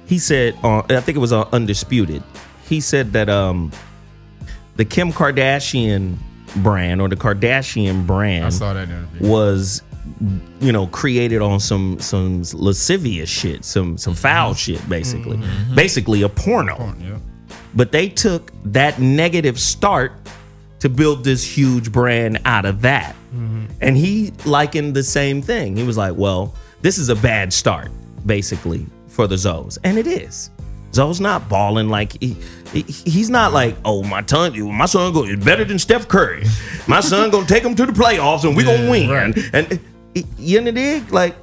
He said, I think it was on Undisputed. He said that the Kim Kardashian brand, or the Kardashian brand, I saw that interview. was, you know, created on some lascivious shit, some foul shit, basically. Basically a porno. Yeah. But they took that negative start to build this huge brand out of that. And he likened the same thing. He was like, well, this is a bad start, basically, for the Zoes. And it is. Zoe's not balling like he's not like, oh, my son is better than Steph Curry. My son gonna take him to the playoffs and we gonna win. right. And you know, dig? Like,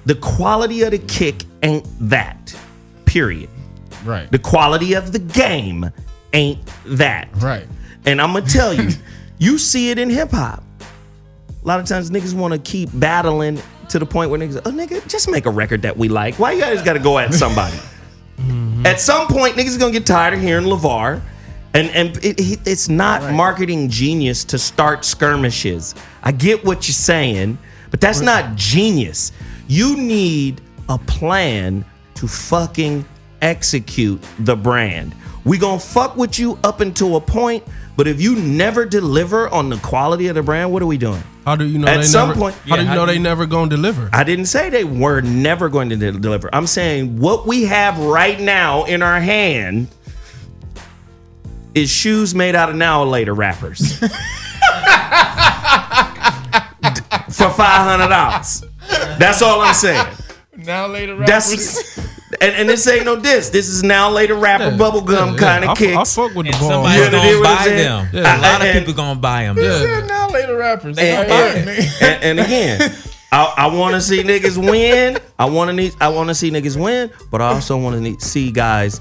the quality of the kick ain't that. Period. Right. The quality of the game ain't that. Right. And I'm gonna tell you, you see it in hip hop. A lot of times niggas want to keep battling to the point where niggas, oh nigga, just make a record that we like. Why you guys gotta go at somebody? At some point, niggas are gonna get tired of hearing LeVar. And it's not marketing genius to start skirmishes. I get what you're saying, but that's not genius. You need a plan to fucking execute the brand. We gonna fuck with you up until a point, but if you never deliver on the quality of the brand, what are we doing? How do you know At they some never? point- how do you know they never gonna deliver? I didn't say they were never going to deliver. I'm saying what we have right now in our hand is shoes made out of Now or Later wrappers for $500. That's all I'm saying. Now later, That's and this ain't no diss. This is Now Later rapper bubblegum kind of kicks. I fuck with the And ball. somebody's Yeah, gonna what I'm buy saying? them. Yeah. A lot of And- people gonna buy them. Yeah. now later rappers. They and, gonna buy it. and again, I want to see niggas win. I want to see niggas win, but I also want to see guys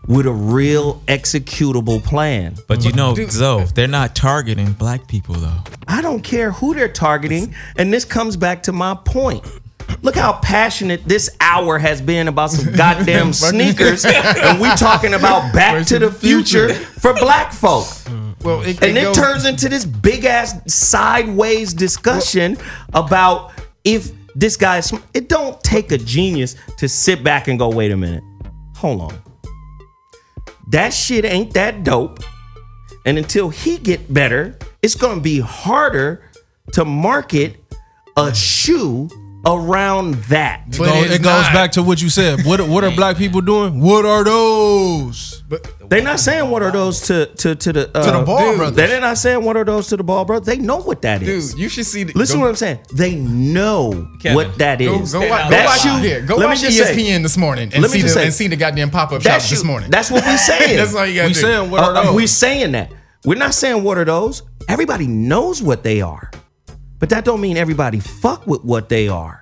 with a real executable plan. But you know, Zoe, they're not targeting black people though. I don't care who they're targeting, and this comes back to my point. Look how passionate this hour has been about some goddamn sneakers, and we talking about Back to the Future for black folk. Well, And it turns into this big ass sideways discussion about if this guy's. It don't take a genius to sit back and go, wait a minute, hold on. That shit ain't that dope. And until he get better, it's gonna be harder to market a shoe around that. But it's It goes not. back to what you said. What are black people doing? What are those? They're not saying what are those to the Ball brothers. They're not saying what are those to the Ball brothers. They know what that is. Dude, you should see. Listen to what I'm saying. They know Kevin, what that is. Go watch, That go watch, shoe- yeah, go let me watch just ESPN say- this morning and let me see just say- the goddamn pop-up that shop this shoe- morning. That's what we saying. That's all you got We to do. saying what are those? We saying that. We're not saying what are those. Everybody knows what they are, but that don't mean everybody fuck with what they are.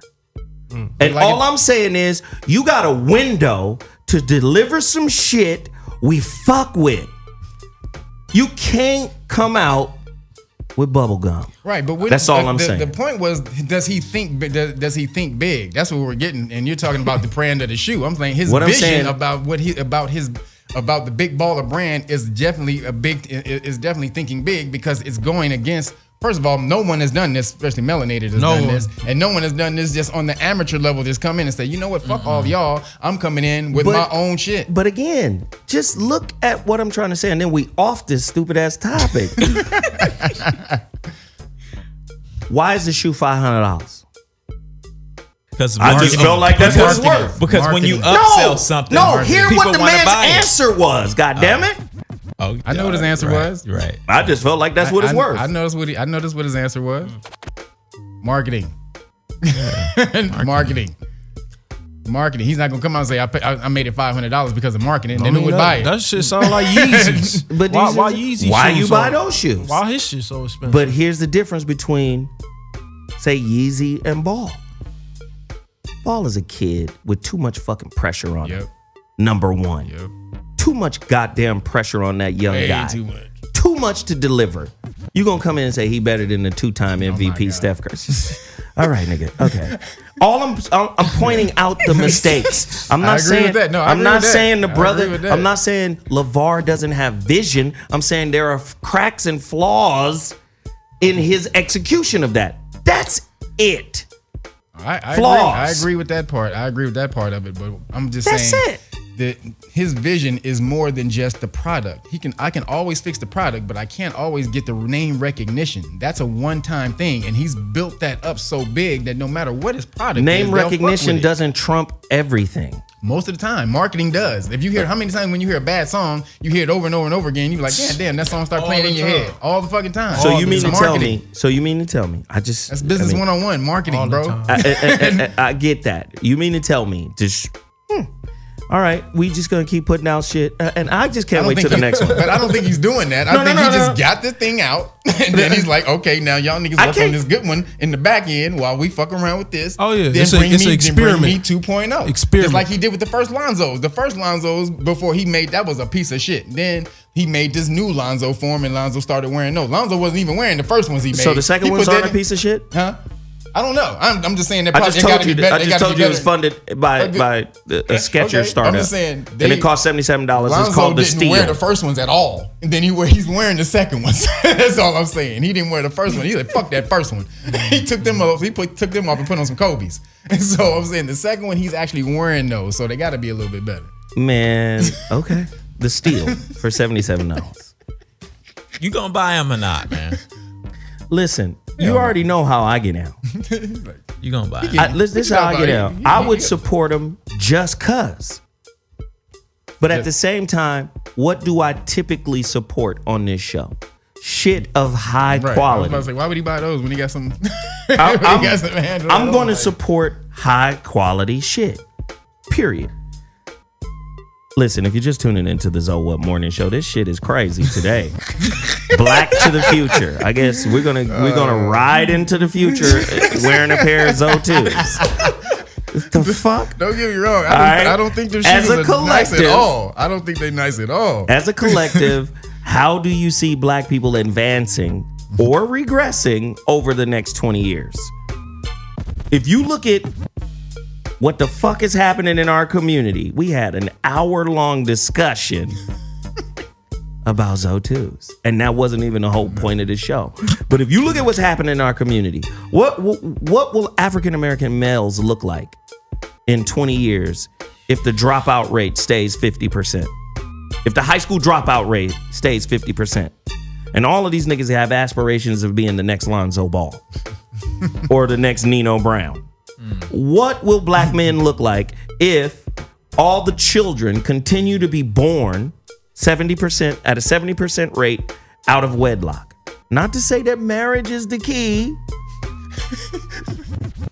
And Like all it- I'm saying is, you got a window to deliver some shit we fuck with. You can't come out with bubblegum. Right, but That's all I'm saying. The point was, does he think big? That's what we're getting. And you're talking about the brand of the shoe. I'm saying his What I'm vision saying- about about the big baller brand is definitely definitely thinking big, because it's going against. First of all, no one has done this, especially Melanated has No done one. this, and no one has done this just on the amateur level. Just come in and say, you know what, fuck all y'all. I'm coming in with But- my own shit. But again, just look at what I'm trying to say, and then we off this stupid ass topic. Why is the shoe $500? Because I just felt like that's what it's worth. Because when you Marketing. upsell something, No, hear people what the wanna man's buy it. answer was. God damn it! Oh, I know what his answer right, was. Right. I just felt like that's what it's worth. I noticed what his answer was. Marketing. Marketing. He's not gonna come out and say I made it $500 because of marketing. Then who would buy it? That shit sound like Yeezys. But why these- Yeezy? why shoes you buy so- those shoes? Why his shit so expensive? But here's the difference between, say, Yeezy and Ball. Ball is a kid with too much fucking pressure on him. Yep. Number one. Yep. Too much goddamn pressure on that young Way guy. too much. Too much to deliver. You gonna come in and say he better than the two-time MVP God. Steph Curry? All right, nigga. Okay. All I'm pointing out the mistakes. I'm I not agree saying with that. No, I I'm agree not with that. saying the I brother. agree with that. I'm not saying LeVar doesn't have vision. I'm saying there are cracks and flaws in his execution of that. That's it. I Flaws. agree with that part. I agree with that part of it. But I'm just That's saying it. that his vision is more than just the product. I can always fix the product, but I can't always get the name recognition. That's a one-time thing, and he's built that up so big that no matter what his product Name is, they'll fuck recognition with it. doesn't trump everything. Most of the time, marketing does. If you hear how many times when you hear a bad song, you hear it over and over and over again, you're like, yeah, damn, that song start playing in your head all the fucking time. So you mean It's to tell marketing. me? So you mean to tell me? That's business 101, marketing, All the bro. time. I get that. You mean to tell me? Just all right. We just gonna keep putting out shit, and I just can't wait till the next one. But I don't think he's doing that. I think he just got the thing out, and then he's like, okay, now y'all niggas work can't- on this good one in the back end while we fuck around with this. Oh, yeah. Then It's bring an me experiment. 2.0. Experiment. Just like he did with the first Lonzos. The first Lonzos before he made that was a piece of shit. Then he made this new Lonzo form, and Lonzo started wearing. No, Lonzo wasn't even wearing the first ones he made. So the second He ones put aren't that a piece of shit. Huh? I don't know. I'm just saying that I project just got told to you. be better. I just told you it was funded by a Skechers startup. I'm just saying, and it cost $77. It's called the didn't Steel. wear the first ones at all, and then he's wearing the second ones. That's all I'm saying. He didn't wear the first one. He's like, fuck that first one. He took them off. Took them off and put on some Kobe's. And so I'm saying the second one, he's actually wearing those, so they got to be a little bit better. Man, okay, the Steel for $77. You gonna buy them or not, man? Listen, you already know how I get down. You gonna buy them? This is how I get down. I would support them just cause. But at the same time, what do I typically support on this show? Shit of high Right. quality. I was about to say, why would he buy those when he got some? I'm going to support high quality shit. Period. Listen, if you're just tuning into the Zoe What Morning Show, this shit is crazy today. Black to the future. I guess we're gonna ride into the future wearing a pair of Zoe 2s. The fuck? Don't get me wrong. right. I don't think them As shoes a are nice at collective- all. I don't think they're nice at all. As a collective, how do you see black people advancing or regressing over the next 20 years? If you look at what the fuck is happening in our community, we had an hour-long discussion about Zoe 2s. And that wasn't even the whole point of the show. But if you look at what's happening in our community, what will African-American males look like in 20 years if the dropout rate stays 50%? If the high school dropout rate stays 50%? And all of these niggas have aspirations of being the next Lonzo Ball or the next Nino Brown. What will black men look like if all the children continue to be born 70% at a 70% rate out of wedlock? Not to say that marriage is the key,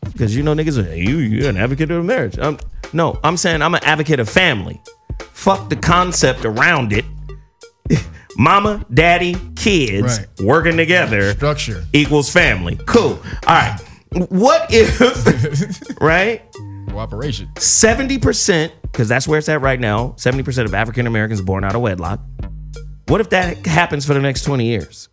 because you know niggas are, you're an advocate of marriage. No, I'm saying I'm an advocate of family. Fuck the concept around it. Mama, daddy, kids Right. working together Structure. equals family. Cool. All right. What if, right? Cooperation. 70%, because that's where it's at right now, 70% of African Americans born out of wedlock. What if that happens for the next 20 years?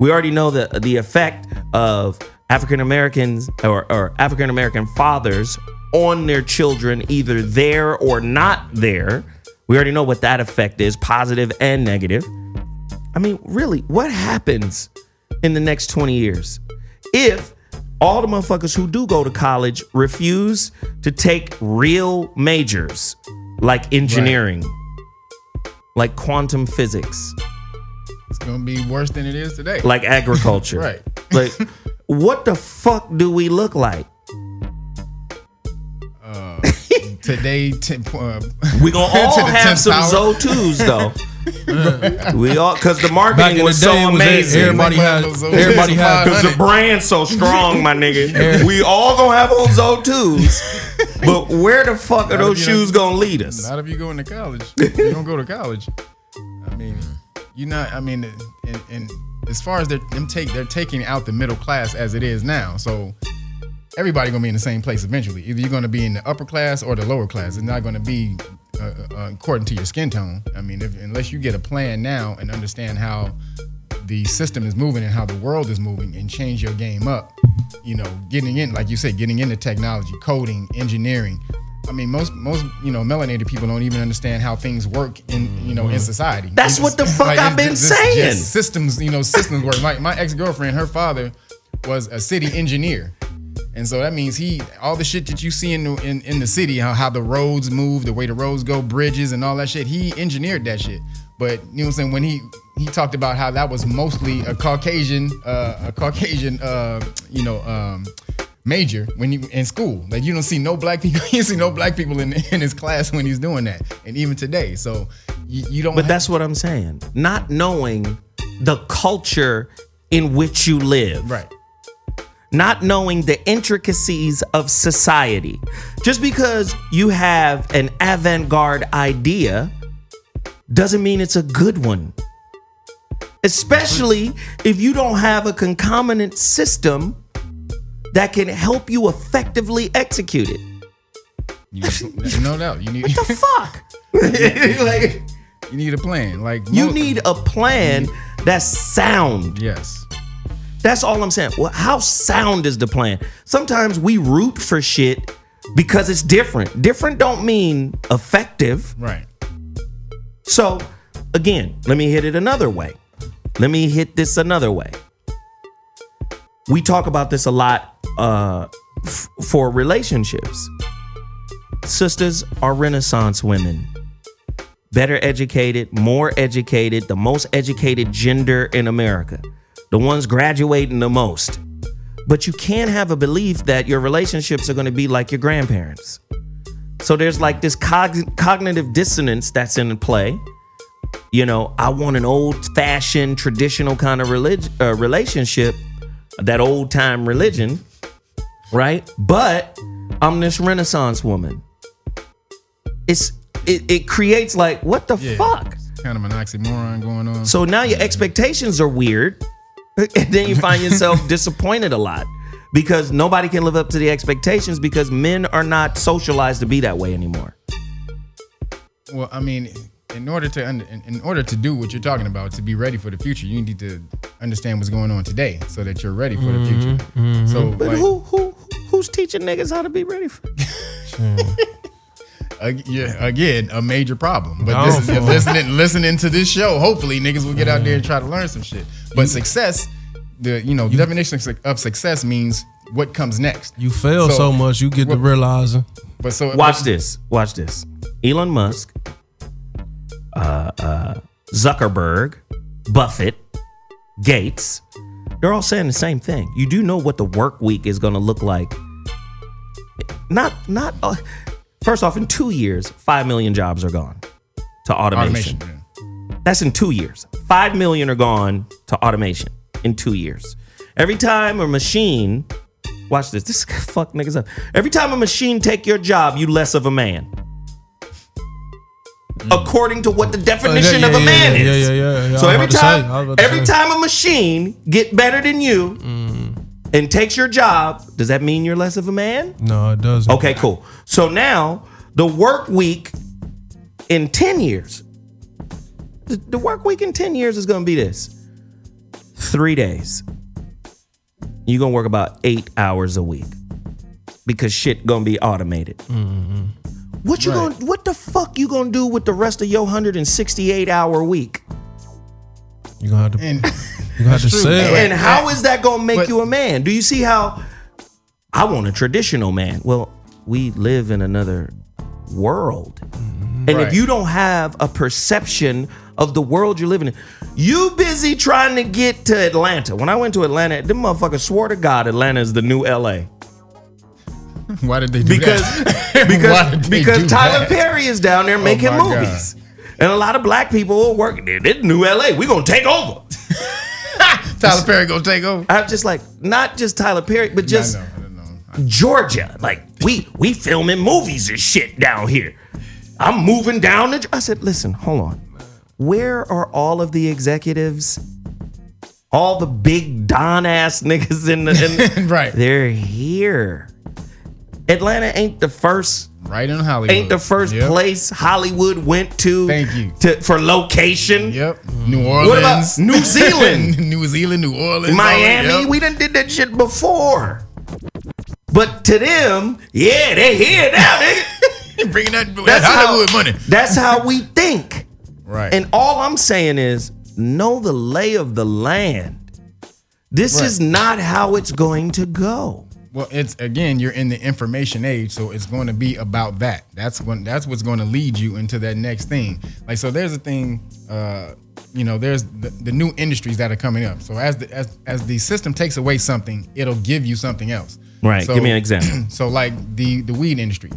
We already know the effect of African Americans or African American fathers on their children, either there or not there. We already know what that effect is, positive and negative. I mean, really, what happens in the next 20 years if all the motherfuckers who do go to college refuse to take real majors like engineering, like quantum physics, It's gonna be worse than it is today. like agriculture? Right. Like, what the fuck do we look like? Today, We gonna To all the have 10th some power. Zoe 2s though. We all, because the Back marketing in was the so day, it was amazing. everybody had Everybody Because the brand's so strong, my nigga. We all gonna have those Zoe 2s. But where the fuck are those shoes gonna lead us? Not if you going to college. You don't go to college. I mean, you're not. I mean, and as far as they're taking out the middle class as it is now. So everybody gonna be in the same place eventually. Either you're gonna be in the upper class or the lower class. It's not gonna be according to your skin tone. I mean, unless you get a plan now and understand how the system is moving and how the world is moving and change your game up, you know, getting in, like you said, getting into technology, coding, engineering. I mean, most melanated people don't even understand how things work in in society. That's what the fuck I've been saying. Systems, systems work. My ex-girlfriend, her father was a city engineer. And so that means all the shit that you see in the city, how the roads move, the way the roads go, bridges and all that shit, he engineered that shit. But you know what I'm saying, when he talked about how that was mostly a Caucasian major when you in school. Like you don't see no black people, you see no black people in his class when he's doing that. And even today. So you don't. But that's what I'm saying. Not knowing the culture in which you live. right. Not knowing the intricacies of society. Just because you have an avant-garde idea doesn't mean it's a good one. Especially if you don't have a concomitant system that can help you effectively execute it. No doubt. You need What the fuck? Like, you need a plan. Like you need a plan that's sound. Yes. That's all I'm saying. Well, how sound is the plan? Sometimes we root for shit because it's different. Different don't mean effective. Right. So, again, let me hit it another way. Let me hit this another way. We talk about this a lot for relationships. Sisters are Renaissance women. Better educated, more educated, the most educated gender in America. The ones graduating the most. But you can't have a belief that your relationships are going to be like your grandparents. So there's like this cognitive dissonance that's in play. You know, I want an old-fashioned, traditional kind of relationship, that old-time religion, right? But I'm this Renaissance woman. It creates like, what the fuck? Kind of an oxymoron going on. So now your expectations are weird, and then you find yourself disappointed a lot because nobody can live up to the expectations because men are not socialized to be that way anymore. Well, I mean, in order to do what you're talking about, to be ready for the future, you need to understand what's going on today so that you're ready for the future. So, But like, who's teaching niggas how to be ready for? again, a major problem. But this is listening to this show. Hopefully, niggas will get out there and try to learn some shit. But success, the definition of success means what comes next. You fail so much, you get to realizing. But so Watch this. Elon Musk, Zuckerberg, Buffett, Gates, they're all saying the same thing. You do know what the work week is going to look like. First off, in 2 years, 5 million jobs are gone to automation. That's in 2 years. 5 million are gone to automation in 2 years. Every time a machine, watch this, this fuck niggas up. Every time a machine take your job, you less of a man. According to what the definition of a man is. Yeah. So every time a machine get better than you and takes your job, does that mean you're less of a man? No, it doesn't. Okay, cool. So now the work week in 10 years, the work week in 10 years is going to be this. 3 days. You're going to work about 8 hours a week because shit going to be automated. What the fuck you gonna do with the rest of your 168-hour week? You're gonna have to say And how is that gonna make you a man? Do you see how I want a traditional man? Well, we live in another world. And if you don't have a perception of the world you're living in, you busy trying to get to Atlanta. When I went to Atlanta, them motherfuckers swore to God Atlanta is the new LA. Why did they do that? Because Tyler Perry is down there making movies. God. And a lot of black people are working there. This new LA, we're going to take over. Tyler Perry going to take over? I'm just like, not just Tyler Perry, but just I know. Georgia. Like, we filming movies and shit down here. I'm moving down. I said, listen, hold on. Where are all of the executives? All the big Don-ass niggas in the... Right. They're here. Atlanta ain't the first. Right in Hollywood. Ain't the first place Hollywood went to. Thank you. For location. Yep. New Orleans. What about New Zealand? New Orleans. Miami. Yep. We done did that shit before. But to them, yeah, they here now, nigga. Bringing that Hollywood money. That's how we think. Right. And all I'm saying is, know the lay of the land. This is not how it's going to go. Well, it's again, you're in the information age, so it's going to be about that. That's what's going to lead you into that next thing. Like, so there's a thing, there's the new industries that are coming up. So as the system takes away something, it'll give you something else. Right. So, give me an example. So like the weed industry.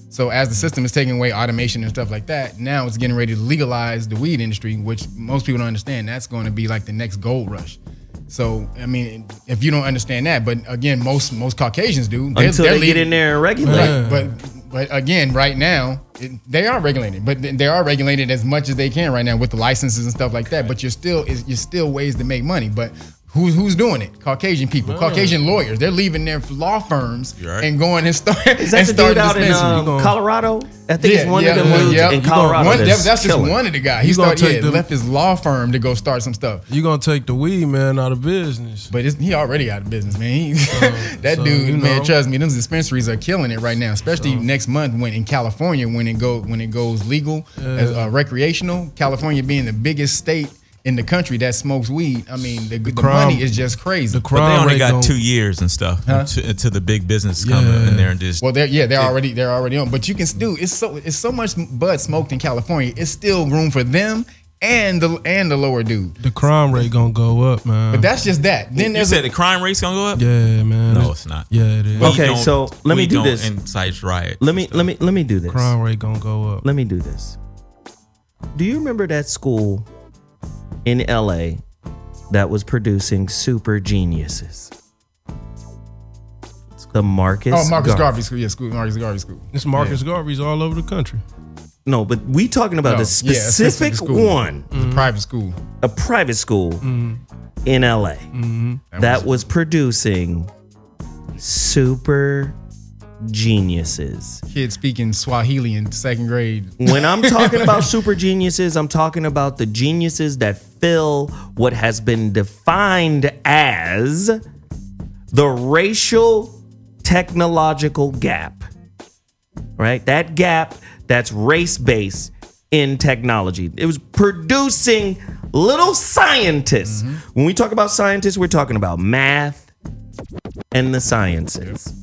So as the system is taking away automation and stuff like that, now it's getting ready to legalize the weed industry, which most people don't understand. That's going to be like the next gold rush. So, I mean, if you don't understand that, but again, most Caucasians do. Until they get in there and regulate. Right. But again, right now, they are regulated. But they are regulated as much as they can right now with the licenses and stuff like that. But you're still ways to make money. But Who's doing it? Caucasian people, Caucasian lawyers. They're leaving their law firms Right. and going and start. Is that the dude out in Colorado? I think it's one of them dudes in Colorado. That's just killing. one of the guys. He You gonna started, take them- left his law firm to go start some stuff. You gonna take the weed man out of business? But he already out of business, man. That so, dude, you man, know. trust me, them dispensaries are killing it right now. Especially next month when in California, when it goes legal as recreational. California being the biggest state in the country that smokes weed. I mean, the crime- money is just crazy. The But they crime only rate got gon- 2 years and stuff to the big business coming Yeah. in there and just. Well, they're already on. But you can still it's so much bud smoked in California. It's still room for them and the lower dude. The crime rate gonna go up, man. But that's just that. Then you there's said the crime rate's gonna go up? yeah, man. No, it's not. Yeah, it is. Weed Okay, don't- so let me weed do don't this. incite riots. Let me do this. Crime rate gonna go up. Let me do this. Do you remember that school in LA that was producing super geniuses? The Marcus Garvey School. Yeah, Marcus Garvey School. It's Marcus Garvey's all over the country. No, but we talking about No, a yeah, a specific school. one, It's a private school. a private school in LA that was producing super geniuses. Kid speaking Swahili in 2nd grade. When I'm talking about super geniuses, I'm talking about the geniuses that fill what has been defined as the racial technological gap. Right? That gap that's race-based in technology. It was producing little scientists. When we talk about scientists, we're talking about math and the sciences.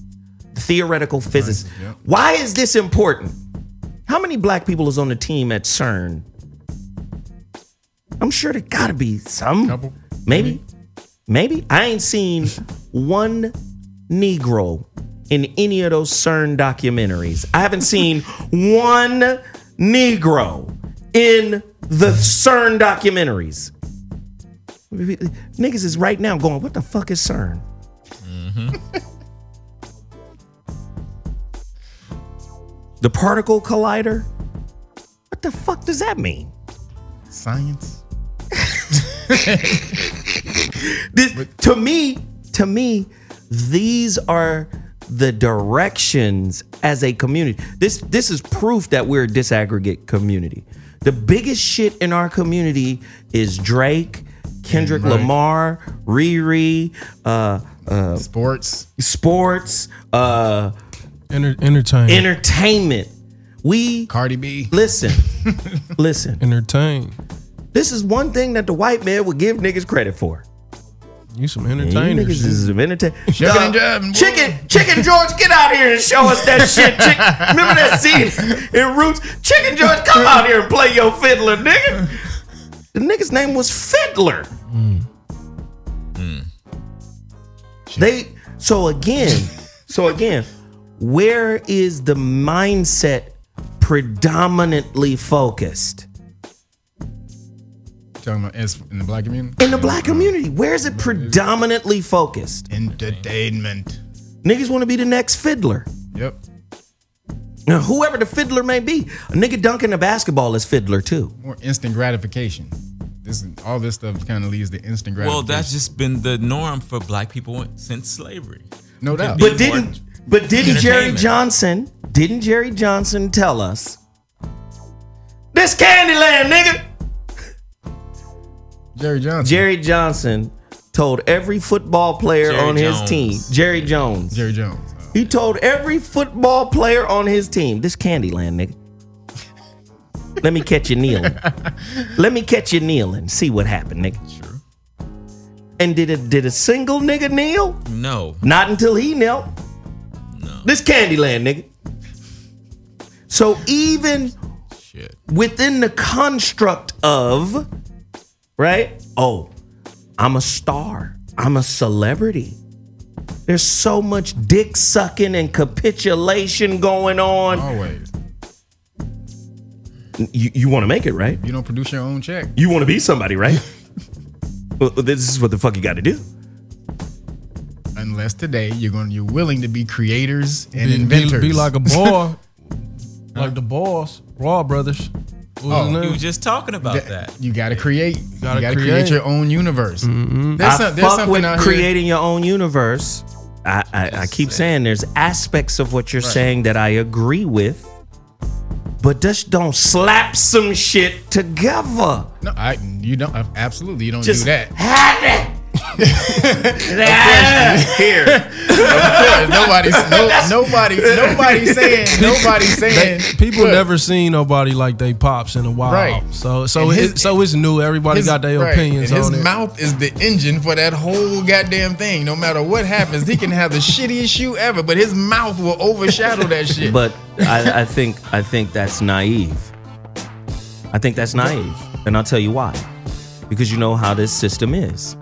Theoretical physics. Yep. Why is this important? How many black people is on the team at CERN? I'm sure there gotta be some. Couple. Maybe. I ain't seen one Negro in any of those CERN documentaries. I haven't seen one Negro in the CERN documentaries. Niggas is right now going, what the fuck is CERN? The particle collider? What the fuck does that mean? Science. To me, these are the directions as a community. This is proof that we're a disaggregate community. The biggest shit in our community is Drake, Kendrick Right. Lamar, Riri, Sports. Entertainment. We Cardi B. listen. Entertain. This is one thing that the white man would give niggas credit for. You some You entertainers. niggas is some entertainment. Chicken and jive, boy. Chicken George, get out here and show us that shit. Remember that scene in Roots? Chicken George, come out here and play your fiddler, nigga. The nigga's name was Fiddler. So again, where is the mindset predominantly focused? Talking about us in the black community. In the black community, where is it predominantly focused? Entertainment. Niggas want to be the next Fiddler. Yep. Now, whoever the Fiddler may be, a nigga dunking a basketball is Fiddler too. More instant gratification. All this stuff kind of leads to instant gratification. Well, that's just been the norm for black people since slavery. no doubt. Be But didn't Jerry entertainment. Johnson tell us this Candyland, nigga? Jerry Johnson told every football player Jerry on his Jones. team, Jerry Jones. Jones. He told every football player on his team, this Candyland, nigga. Let me catch you kneeling. Let me catch you kneeling. See what happened, nigga. Sure. And did a single nigga kneel? No. Not until he knelt. No. This Candyland, nigga. So even Shit. within the construct of, right? Oh, I'm a star. I'm a celebrity. There's so much dick sucking and capitulation going on. Always. You want to make it, right? You don't produce your own check. You want to be somebody, right? Well, this is what the fuck you got to do. Unless today you're willing to be creators and Be inventors. like a boy. Like the boss. Raw Brothers. What was his You name? were just talking about that. You got to create. You got to create create. your own universe. Mm-hmm. There's I there's fuck something with out creating your own universe. I keep saying there's aspects of what you're saying that I agree with, but just don't slap some shit together. here. No, you don't. Absolutely, you don't Just do that. have it. Here. Nobody's saying. People Look, never seen nobody like they pops in a while. Right. So And it's new. Everybody got their right. opinions And his on it. mouth is the engine for that whole goddamn thing. No matter what happens, he can have the shittiest shoe ever, but his mouth will overshadow that shit. But I think that's naive. I think that's naive, and I'll tell you why. Because you know how this system is.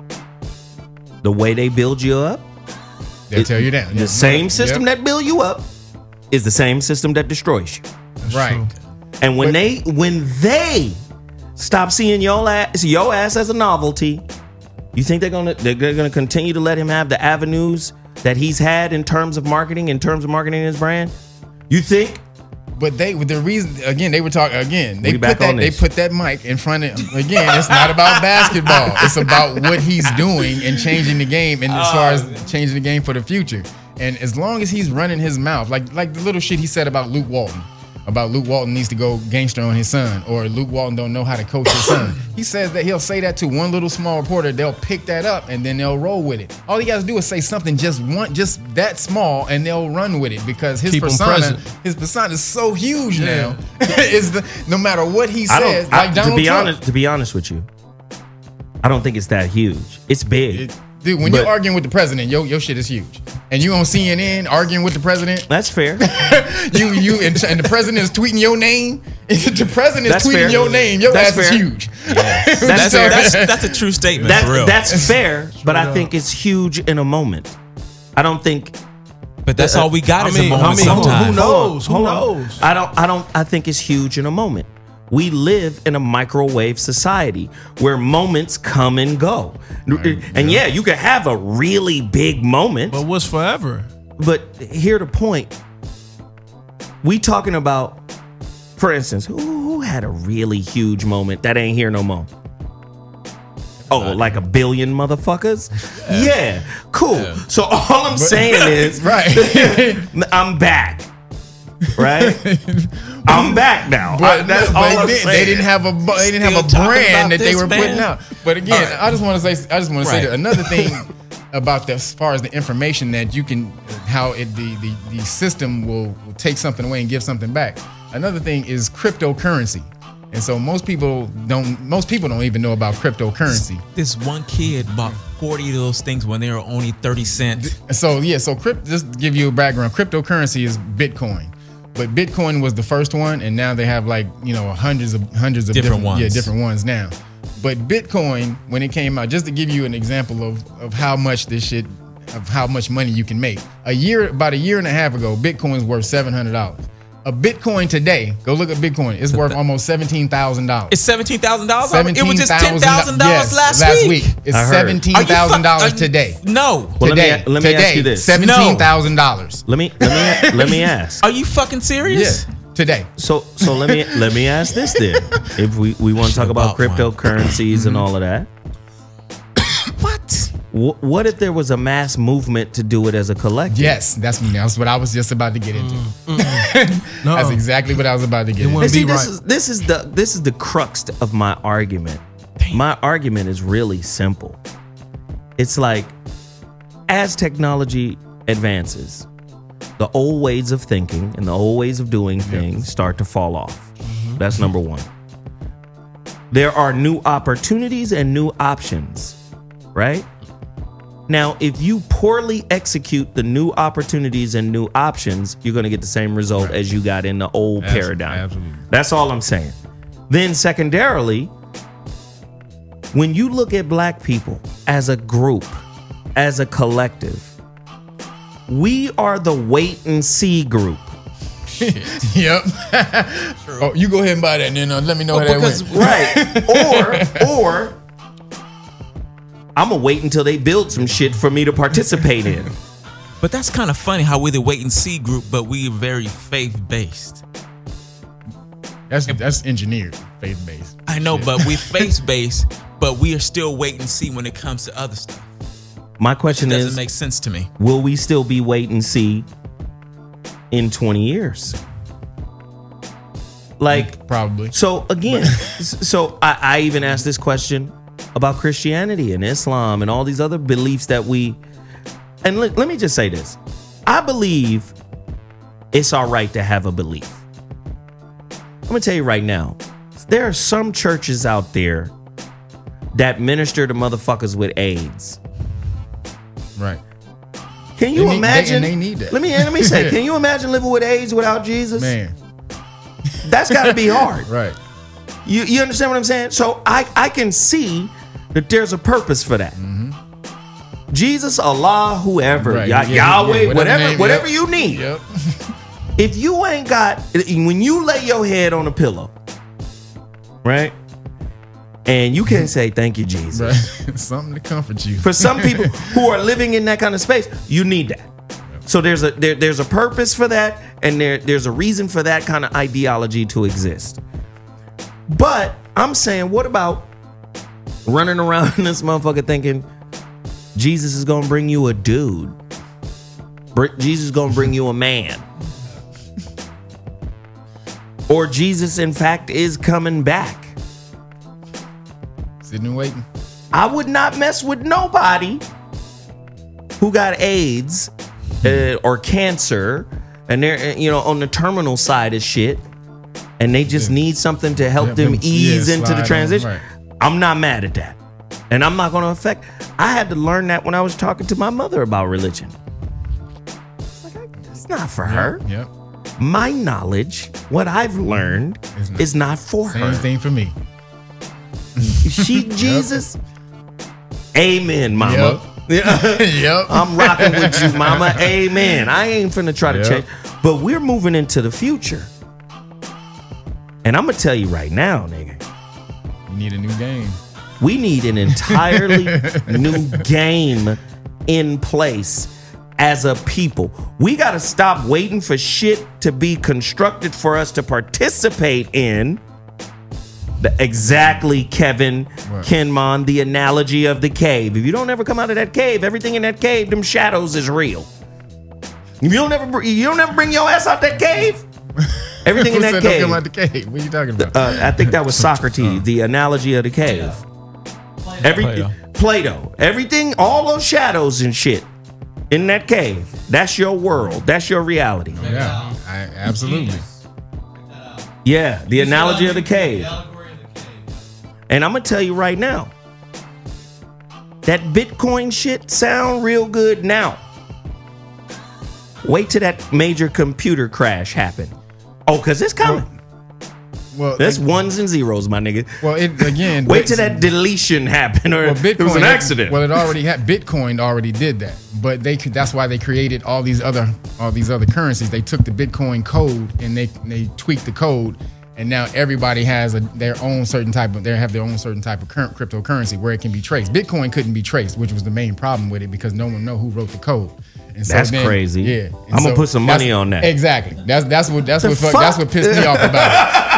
The way they build you up, they'll tear you down. the same system that build you up is the same system that destroys you. right. true. And when they stop seeing your ass as a novelty, you think they're gonna continue to let him have the avenues that he's had in terms of marketing his brand? You think? But the reason again they were talking again. They We back on they this. put that mic in front of again. It's not about basketball. It's about what he's doing and changing the game, and as far as changing the game for the future. And as long as he's running his mouth, like the little shit he said about Luke Walton needs to go gangster on his son, or Luke Walton don't know how to coach his son. He says that he'll say that to one little small reporter. They'll pick that up and then they'll roll with it. All he got to do is say something just that small, and they'll run with it because his Keep 'em persona present. is so huge now. No matter what he says, Donald Trump. To be honest with you, I don't think it's that huge. It's big. Dude, when But- you're arguing with the president, your shit is huge. And you on CNN arguing with the president, That's fair. and the president is tweeting your name. If the president is That's tweeting fair. your name, your That's ass fair. is huge. That's a true statement for real. That's fair, but I think it's huge in a moment. I don't think. But that's all we got is a moment who sometimes. knows? Who Hold on. knows? I think it's huge in a moment. We live in a microwave society where moments come and go. And yeah, you can have a really big moment, But what's forever? but here the point. We talking about, for instance, who had a really huge moment that ain't here no more? Oh, like a billion motherfuckers? Yeah, cool. So all I'm saying is, Right. I'm back. Right? I'm back now. That's all I'm saying. They didn't have a Still talking about brand that they this, were putting man. out. But again, I just want to say Right. that another thing about as far as the information that you can, how the system will take something away and give something back. Another thing is cryptocurrency. And so most people don't even know about cryptocurrency. This one kid bought 40 of those things when they were only 30 cents. So just to give you a background, cryptocurrency is Bitcoin. But Bitcoin was the first one, and now they have hundreds of Different ones. Yeah, different ones now. But Bitcoin, when it came out, just to give you an example of how much how much money you can make. About a year and a half ago, Bitcoin's worth $700. A Bitcoin today, go look at Bitcoin. It's worth almost $17,000. It's $17,000. It was just $10,000 yes, last week. It's I heard. $17,000 today. No. Well, Today, let me ask you this. $17,000. Let me ask. Are you fucking serious? Yeah, today. So let me ask this then. If we want to talk about About one. cryptocurrencies and all of that, What? what if there was a mass movement to do it as a collective? Yes, that's what I was just about to get into. No, That's exactly what I was about to get It into. wouldn't And see, be this right. this is the crux of my argument. My argument is really simple. It's like, as technology advances, the old ways of thinking and the old ways of doing things start to fall off. That's number one. There are new opportunities and new options, right? Now, if you poorly execute the new opportunities and new options, you're going to get the same result as you got in the old paradigm. absolutely. That's all I'm saying. Then secondarily, when you look at black people as a group, as a collective, we are the wait and see group. Yep. Oh, you go ahead and buy that, and then let me know how that went. Right. Or I'm gonna wait until they build some shit for me to participate in. But that's kind of funny how we're the wait and see group, but we're very faith based. That's engineered, faith-based. I know, shit. but we faith-based, but we are still wait and see when it comes to other stuff. My question It doesn't is, make sense to me. will we still be wait and see in 20 years? Like, Probably. so again, so I even asked this question about Christianity and Islam and all these other beliefs that we, and let me just say this. I believe it's all right to have a belief. I'm gonna tell you right now, there are some churches out there that minister to motherfuckers with AIDS. Right. Can you imagine? They need that. Let me say, can you imagine living with AIDS without Jesus? Man. That's got to be hard. Right. You understand what I'm saying? So I can see that there's a purpose for that. Jesus, Allah, whoever, Right. Yahweh, Whatever whatever name, you need. Yep. If you ain't got, when you lay your head on a pillow, right? And you can't say, thank you, Jesus. Right. Something to comfort you. For some people who are living in that kind of space, you need that. So there's a purpose for that, and there's a reason for that kind of ideology to exist. But I'm saying, what about running around this motherfucker thinking Jesus is gonna bring you a dude? Jesus is gonna bring you a man. Or Jesus, in fact, is coming back. Sitting and waiting. I would not mess with nobody who got AIDS or cancer, and they're on the terminal side of shit, and they just need something to help them ease into the transition. Right. I'm not mad at that, and I'm not going to affect. I had to learn that when I was talking to my mother about religion. It's like, it's not for her. Yep. My knowledge, what I've learned, is not for Same her. thing for me. She Jesus. Amen, mama. Yep. I'm rocking with you, mama. Amen. I ain't finna try to Yep. change. But we're moving into the future. And I'm gonna tell you right now, nigga, You need a new game. we need an entirely new game in place as a people. We gotta stop waiting for shit to be constructed for us to participate in. Exactly, Kevin, What? Kenmon, the analogy of the cave. If you don't ever come out of that cave, everything in that cave, them shadows is real. If you don't ever bring your ass out that cave, everything in Who that said don't cave. come out the cave? What are you talking about? I think that was Socrates, the analogy of the cave. Plato. Everything, all those shadows and shit in that cave. That's your world. That's your reality. Yeah, absolutely. Yeah, the analogy of the cave. And I'm gonna tell you right now, that Bitcoin shit sound real good now. Wait till that major computer crash happen. Oh, cause it's coming. Well, That's ones and zeros, my nigga. Well, it again. Wait till that deletion happen, or Well, it was an accident. Well, it already had. Bitcoin already did that, but they could. That's why they created all these other currencies. They took the Bitcoin code and they tweaked the code, and now everybody has their own certain type of. They have their own certain type of cryptocurrency where it can be traced. Bitcoin couldn't be traced, which was the main problem with it because no one know who wrote the code. And so That's then, crazy. Yeah, and I'm gonna put some money that's- on that. Exactly. That's what fuck? pissed me off about it.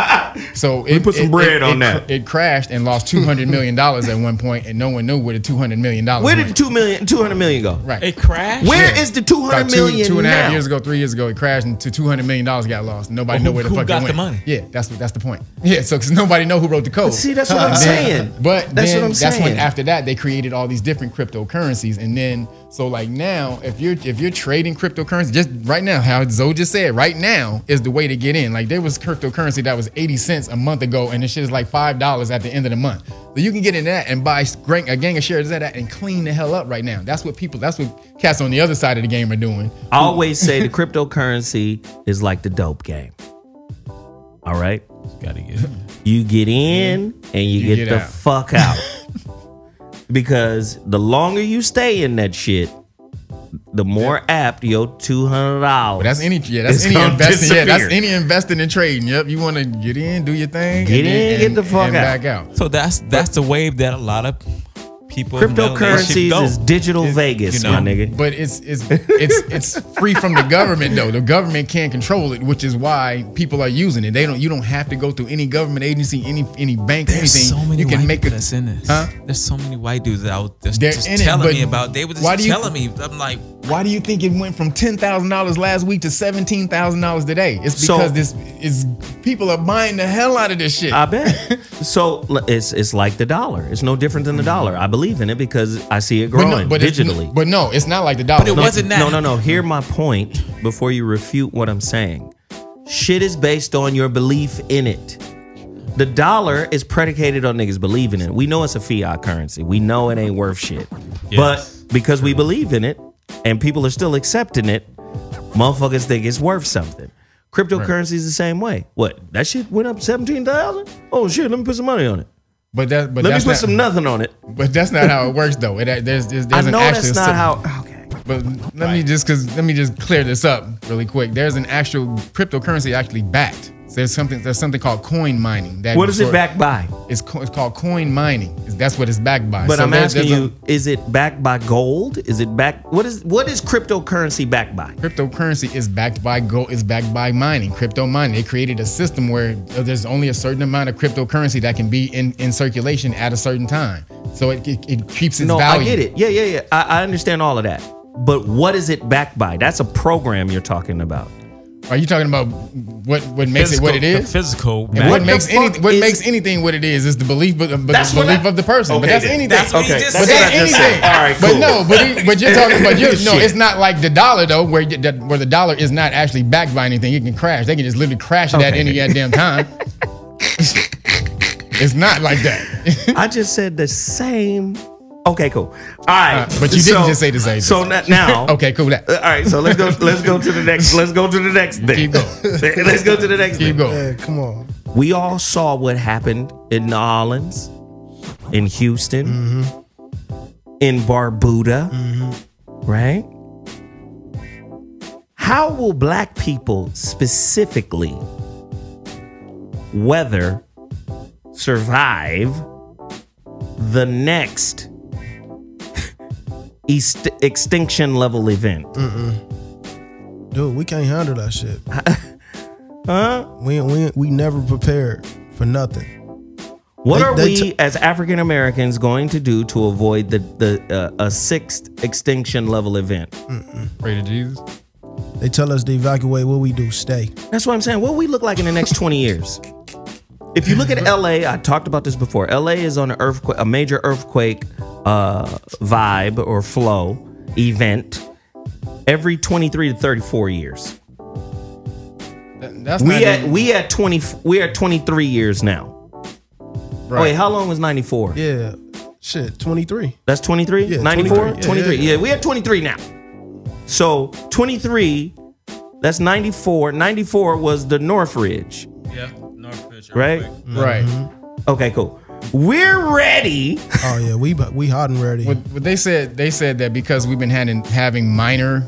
So it put some bread on that. It crashed and lost $200 million at one point, and no one knew where the $200 million Where went. did the 200 million go? Right. It crashed. Where is the 200 About million two and a half now? years ago, 3 years ago, it crashed and $200 million got lost. Nobody know where the who fuck got it went. the money? Yeah, that's the point. Yeah, so because nobody know who wrote the code. See, that's what I'm saying. But That's then what I'm that's when saying. after that they created all these different cryptocurrencies, and then so like now if you're trading cryptocurrency, just right now, how Zoe just said, right now is the way to get in. Like there was cryptocurrency that was 80 cents a month ago, and this shit is like $5 at the end of the month. So you can get in that and buy a gang of shares of that and clean the hell up right now. That's what cats on the other side of the game are doing. I always say the cryptocurrency is like the dope game. All right? Gotta get it. You get in and you get the out. fuck out. Because the longer you stay in that shit, the more apt your $200. But that's any It's any gonna investing. Yeah, that's disappear. any investing and trading. Yep, you want to get in, do your thing, Get and in, then- get the fuck and out. back out. So that's the wave that a lot of people. Cryptocurrencies is digital Vegas, you know, my nigga. But it's free from the government though. The government can't control it, which is why people are using it. You don't have to go through any government agency, any bank, There's anything. so many you can white make people it. that's in this. Huh? There's so many white dudes out there They're just in it, telling but me about. They were why just do you- telling me. I'm like, Why do you think it went from $10,000 last week to $17,000 today? It's So- because this is people are buying the hell out of this shit. I bet. So it's like the dollar. It's no different than the dollar. I believe in it because I see it growing digitally. But no, it's not like the dollar. But it wasn't that. No. Hear my point before you refute what I'm saying. Shit is based on your belief in it. The dollar is predicated on niggas believing in it. We know it's a fiat currency. We know it ain't worth shit. Yes. But because we believe in it and people are still accepting it, motherfuckers think it's worth something. Cryptocurrency is the same way. What? That shit went up 17,000? Oh shit, let me put some money on it. But Let me that's put not, some nothing on it. But that's not how it works though. There's I an know actual that's not how. Okay. But let me just clear this up really quick. There's an actual cryptocurrency actually backed. So there's something called coin mining. What is it backed by? It's called coin mining. That's what it's backed by. But So I'm asking there's you, is it backed by gold? Is it backed? What is cryptocurrency backed by? Cryptocurrency is backed by gold. Is backed by mining, crypto mining. They created a system where there's only a certain amount of cryptocurrency that can be in circulation at a certain time. So it keeps its No, value. I get it. Yeah. I understand all of that. But what is it backed by? That's a program you're talking about. Are you talking about what makes it what it is? The physical. And what the makes fuck makes anything what it is the belief, but the That's what belief I- of the person. Okay, but that's then. anything. That's what he just but said. that's I just anything. said. All right, But cool. no, but you're talking about no. Shit. It's not like the dollar though, where the dollar is not actually backed by anything. It can crash. They can just literally crash it at Okay, any then. goddamn time. It's not like that. I just said the same. Okay, cool. All right, But you didn't just say the same So thing. now, Okay, cool. That. All right, so let's go to the next. Let's go to the next thing. Keep going. Let's go to the next Keep thing. going. Yeah, come on. We all saw what happened in New Orleans, in Houston, in Barbuda, right? How will black people specifically survive the next extinction level event? Dude, we can't handle that shit. Huh? We never prepared for nothing. What They- are they we t- as African Americans going to do to avoid a sixth extinction level event? Pray to Jesus. They tell us to evacuate. What we do? Stay. That's what I'm saying. What will we look like in the next 20 years? If you look at LA, I talked about this before. LA is on a major earthquake vibe or flow event every 23 to 34 years. That's not even- We at 23 years now. right. Wait, how long was 94? Yeah. Shit. 23. That's 23? Yeah, 94? 23. 23. Yeah. Yeah, we at 23 now. So 23, that's 94. 94 was the Northridge, Yeah, Northridge. right? Right. Okay, cool. We're ready. Oh yeah, we hot and ready. What they said that because we've been having minor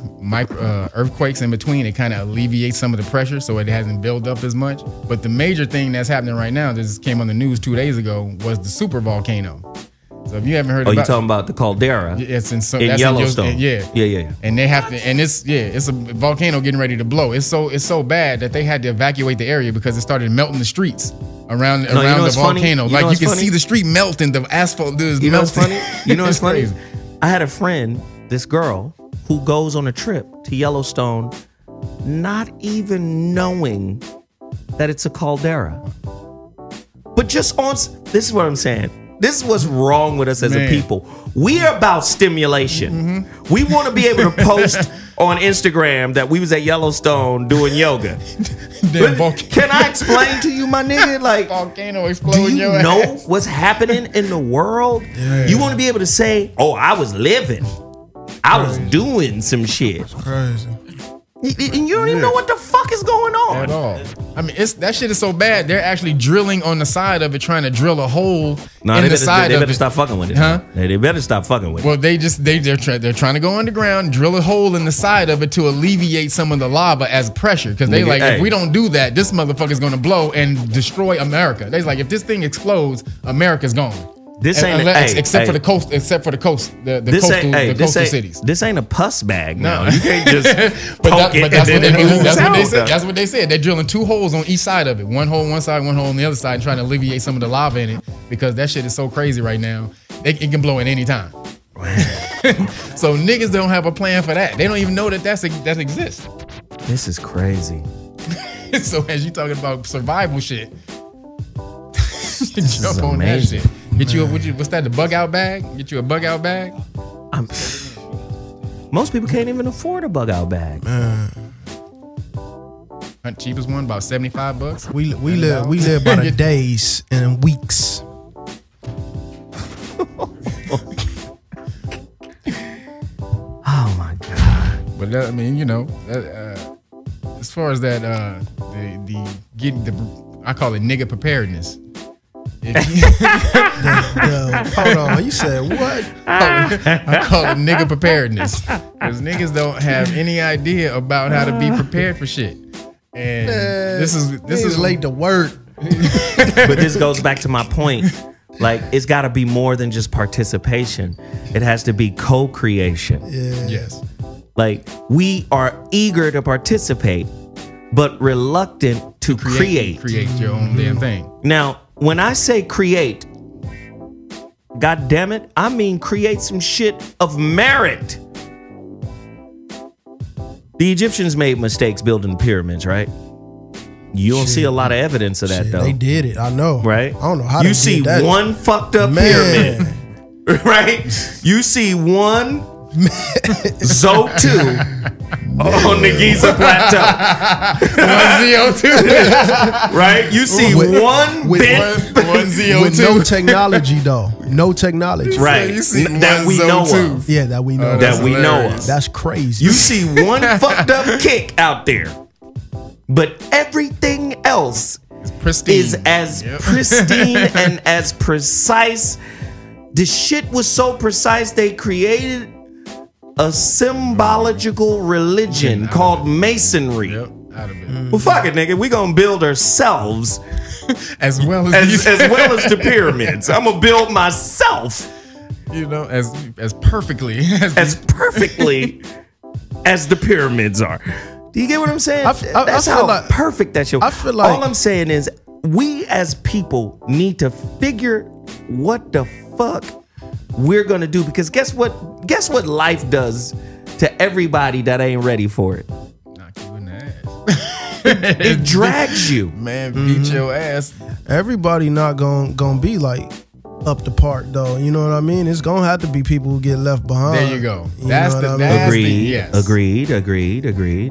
earthquakes in between, it kind of alleviates some of the pressure, so it hasn't built up as much. But the major thing that's happening right now, that just came on the news 2 days ago, was the super volcano. So if you haven't heard Oh, you about, talking about the caldera it's in, so, in that's Yellowstone? yeah. Yeah. And they have to, and it's a volcano getting ready to blow. It's so bad that they had to evacuate the area because it started melting the streets around you know the what's funny? volcano. You know Like you what's can funny? see the street melting, the asphalt is You know what's melting. funny? You know what's It's funny? crazy. I had a friend, this girl, who goes on a trip to Yellowstone not even knowing that it's a caldera. But just on, this is what I'm saying. This is what's wrong with us as a Man. people. We are about stimulation. We want to be able to post on Instagram that we was at Yellowstone doing yoga. Damn But can I explain to you, my nigga? Like, volcano do exploding you your know ass. what's happening in the world? You want to be able to say, "Oh, I was living. I was doing some shit." Crazy. And you don't even know what the fuck is going At on. all. I mean, that shit is so bad. They're actually drilling on the side of it, trying to drill a hole No, in they the side better of it. stop fucking with it. Huh? They better stop fucking with it. Well, they're trying to go underground, drill a hole in the side of it to alleviate some of the lava as pressure. Because they Nigga, like, hey. if we don't do that, this motherfucker's gonna blow and destroy America. They like, if this thing explodes, America's gone. This ain't except for the coast, the coastal cities. This ain't a pus bag. No. No, you can't just But poke it that's and what then it moves that's what they out. said. That's what they said. They're drilling 2 holes on each side of it. One hole on one side, one hole on the other side, and trying to alleviate some of the lava in it because that shit is so crazy right now. It can blow at any time. So niggas don't have a plan for that. They don't even know that that exists. This is crazy. So as you talking about survival shit, is jump on amazing. that shit. Get you what's that? The bug out bag? Get you a bug out bag? Most people can't even afford a bug out bag. Cheapest one about $75. We live by the days and weeks. Oh my god! But that, I mean, you know, as far as that, I call it nigga preparedness. Hold on, you said what? I call it nigga preparedness because niggas don't have any idea about how to be prepared for shit. And this is late to work. But this goes back to my point. Like, it's got to be more than just participation. It has to be co-creation. Yeah. Yes. Like, we are eager to participate, but reluctant to create. Create your own damn thing. Now, when I say create, God damn it, I mean create some shit of merit. The Egyptians made mistakes building pyramids, right? You don't see a lot of evidence of that, though. They did it. I know. Right? I don't know how you they see did that. one fucked up pyramid, right? You see one Zo 2 on the Giza Plateau. 1ZO2. Right? You see one bent. 1ZO2. With no technology, though. No technology. Right. You see That we know of. Yeah, that we know. That we know hilarious. of. That's crazy. You see one fucked up kick out there, but everything else Pristine. is as pristine and as precise. The shit was so precise they created a symbological religion called masonry. Yep, out of it. Well, fuck it, nigga. We gonna build ourselves As well as as well as the pyramids. I'm gonna build myself you know, as perfectly as perfectly as the pyramids are. Do you get what I'm saying? That's feel how like- perfect that shit. I feel like- all I'm saying is we as people need to figure what the fuck we're gonna do, because guess what life does to everybody that ain't ready for it. knock you in the ass. It drags you. Man, beat your ass. Everybody not gonna be like up the part though. You know what I mean? It's gonna have to be people who get left behind. There you go. You That's know the what I mean? that's Agreed. the, yes. Agreed.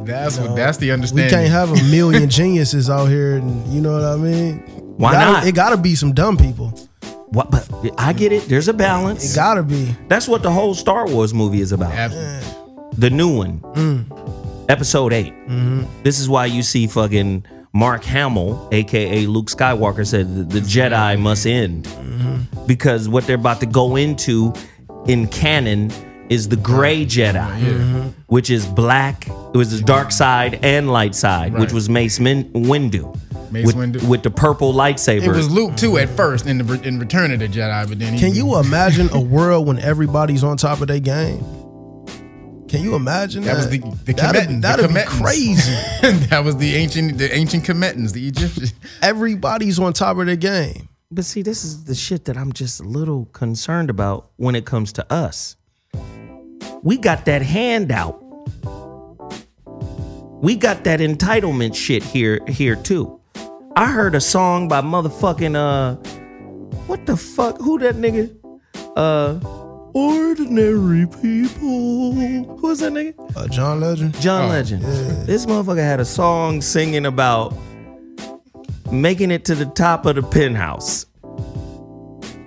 That's the We understanding. can't have a million geniuses out here, and you know what I mean? Why not? It gotta be some dumb people. What? But I get it. There's a balance. It gotta be. That's what the whole Star Wars movie is about. The new one, Episode 8. This is why you see fucking Mark Hamill, aka Luke Skywalker, said the Jedi must end, because what they're about to go into in canon is the gray Jedi, which is black. It was the dark side and light side, which was Mace Windu. With the purple lightsaber. It was Luke too at first in Return of the Jedi, but then Can you imagine a world when everybody's on top of their game? Can you imagine that? That was the Kemetans. That'd the be Kemetans. crazy. That was the ancient Kemetans, the Egyptians. Everybody's on top of their game. But see, this is the shit that I'm just a little concerned about when it comes to us. We got that handout. We got that entitlement shit here too. I heard a song by motherfucking what the fuck? Who that nigga? Ordinary People. Who is that nigga? John Legend. John Legend. This motherfucker had a song singing about making it to the top of the penthouse.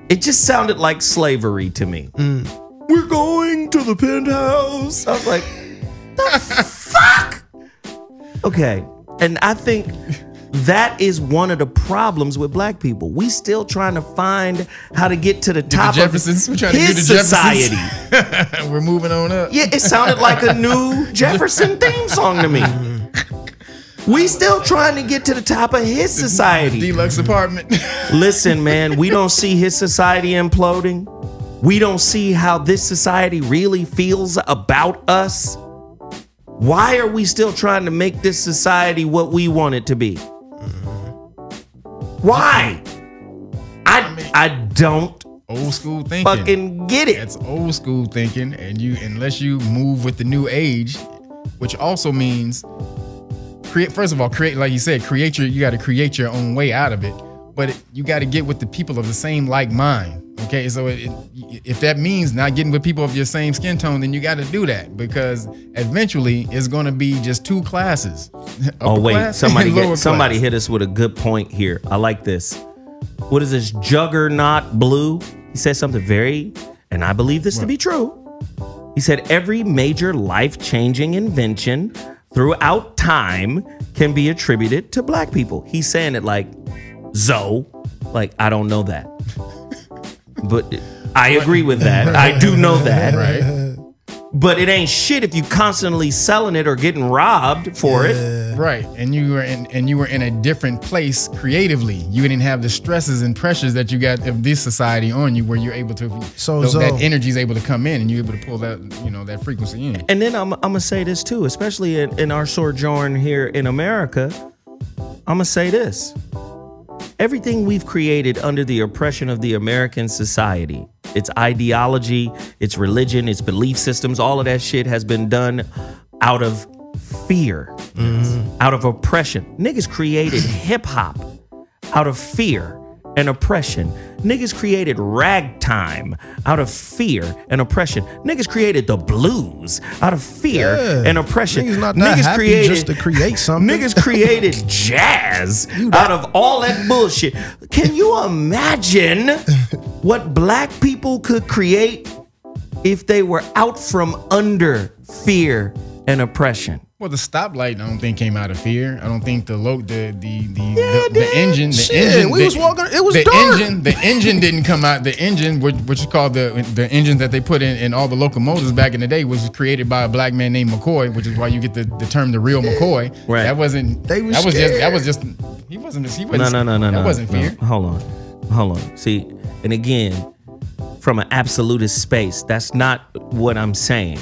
It just sounded like slavery to me. We're going to the penthouse. I was like, the fuck? Okay. And I think that is one of the problems with black people. We still trying to find how to get to the top of Jeffersons? We're trying to do his the Jeffersons. society. We're moving on up. Yeah, it sounded like a new Jefferson theme song to me. We still trying to get to the top of his society. Deluxe apartment. Listen, man, we don't see his society imploding. We don't see how this society really feels about us. Why are we still trying to make this society what we want it to be? Why? I don't Old school thinking. fucking get it. That's old school thinking, and unless you move with the new age, which also means first of all, like you said, you got to create your own way out of it, but you got to get with the people of the same like mind. Okay, so if that means not getting with people of your same skin tone, then you got to do that, because eventually it's going to be just two classes. Oh wait, somebody class. hit us with a good point here. I like this. What is this? Juggernaut Blue. He said something and I believe this to be true. He said every major life-changing invention throughout time can be attributed to black people. He's saying it like Zoe, like I don't know that. But I agree with that. I do know that. Right. But it ain't shit if you constantly selling it or getting robbed for it. Right. And you were in a different place creatively. You didn't have the stresses and pressures that you got of this society on you, where you're able to that energy is able to come in and you're able to pull that, that frequency in. And then I'm gonna say this too, especially in our sojourn here in America. I'm gonna say this. Everything we've created under the oppression of the American society, its ideology, its religion, its belief systems, all of that shit has been done out of fear, out of oppression. Niggas created hip hop out of fear and oppression. Niggas created ragtime out of fear and oppression. Niggas created the blues out of fear and oppression. Niggas not that happy just to create something. Niggas created jazz out of all that bullshit. Can you imagine what black people could create if they were out from under fear and oppression? Well, the stoplight, I don't think came out of fear. I don't think the engine, we was walking. It was the dark. The engine didn't come out. The engine, which is called the engine that they put in all the locomotives back in the day, was created by a black man named McCoy, which is why you get the term the real McCoy. Right. That wasn't. They was that was scared. just. That was just. He wasn't. No. That wasn't fear. Hold on. See, and again, from an absolutist space, that's not what I'm saying.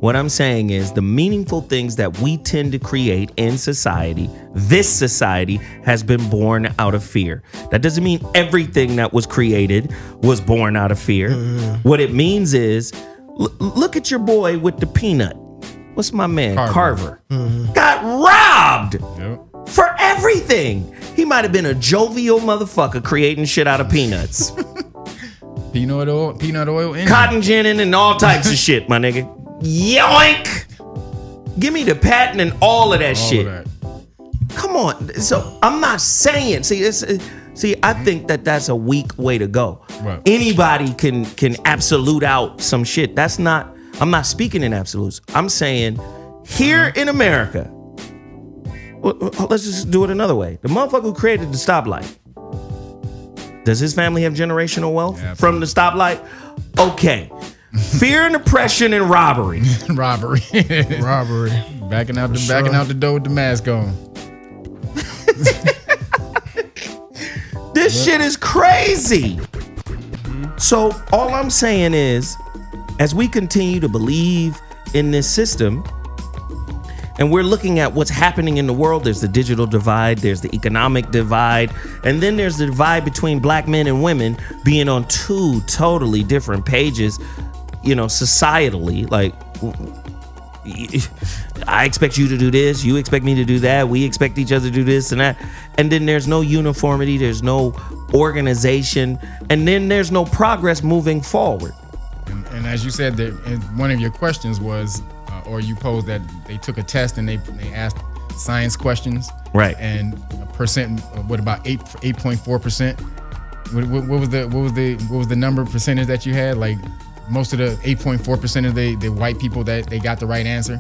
What I'm saying is the meaningful things that we tend to create in society, this society has been born out of fear. That doesn't mean everything that was created was born out of fear. What it means is, look at your boy with the peanut. What's my man? Carver. Got robbed for everything. He might have been a jovial motherfucker creating shit out of peanuts. Peanut oil, cotton ginning and all types of shit, my nigga. Yoink! Give me the patent and all of that shit. Come on. So I'm not saying. See, I think that's a weak way to go. Right. Anybody can absolute out some shit. That's not. I'm not speaking in absolutes. I'm saying here in America. Let's just do it another way. The motherfucker who created the stoplight. Does his family have generational wealth from the stoplight? Okay. Fear and oppression and robbery. Robbery. Backing out the door with the mask on. This shit is crazy. So all I'm saying is, as we continue to believe in this system, and we're looking at what's happening in the world, there's the digital divide, there's the economic divide, and then there's the divide between black men and women being on two totally different pages. Societally, like, I expect you to do this, you expect me to do that, we expect each other to do this and that, and then there's no uniformity, there's no organization, and then there's no progress moving forward. And as you said, that one of your questions was, or you posed that they took a test and they asked science questions, right? And a percent, what about 8.4%? What was the number percentage that you had? Like, most of the 8.4% of the white people that they got the right answer,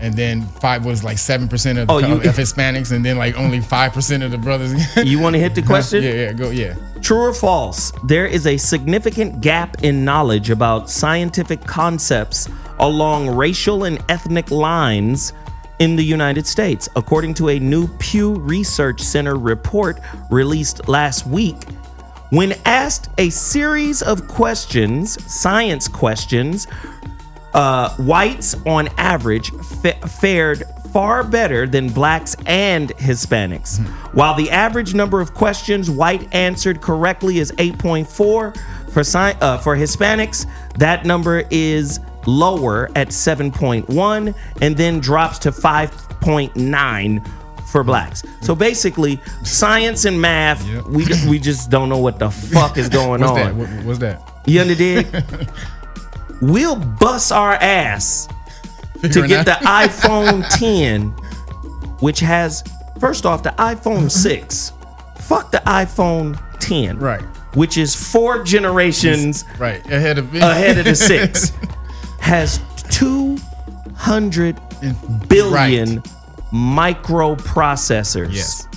and then 7% of Hispanics, and then like only 5% of the brothers. You want to hit the question? Yeah. True or false? There is a significant gap in knowledge about scientific concepts along racial and ethnic lines in the United States. According to a new Pew Research Center report released last week, when asked a series of questions, science questions, whites on average fared far better than blacks and Hispanics. While the average number of questions white answered correctly is 8.4, for Hispanics, that number is lower at 7.1 and then drops to 5.9 for blacks. So basically, science and math, we just don't know what the fuck is going on. What's that? You understand? We'll bust our ass to get the iPhone 10, which has, first off, the iPhone 6. Fuck the iPhone 10. Right. Which is 4 generations ahead of the 6. Has 200 billion microprocessors. Yes.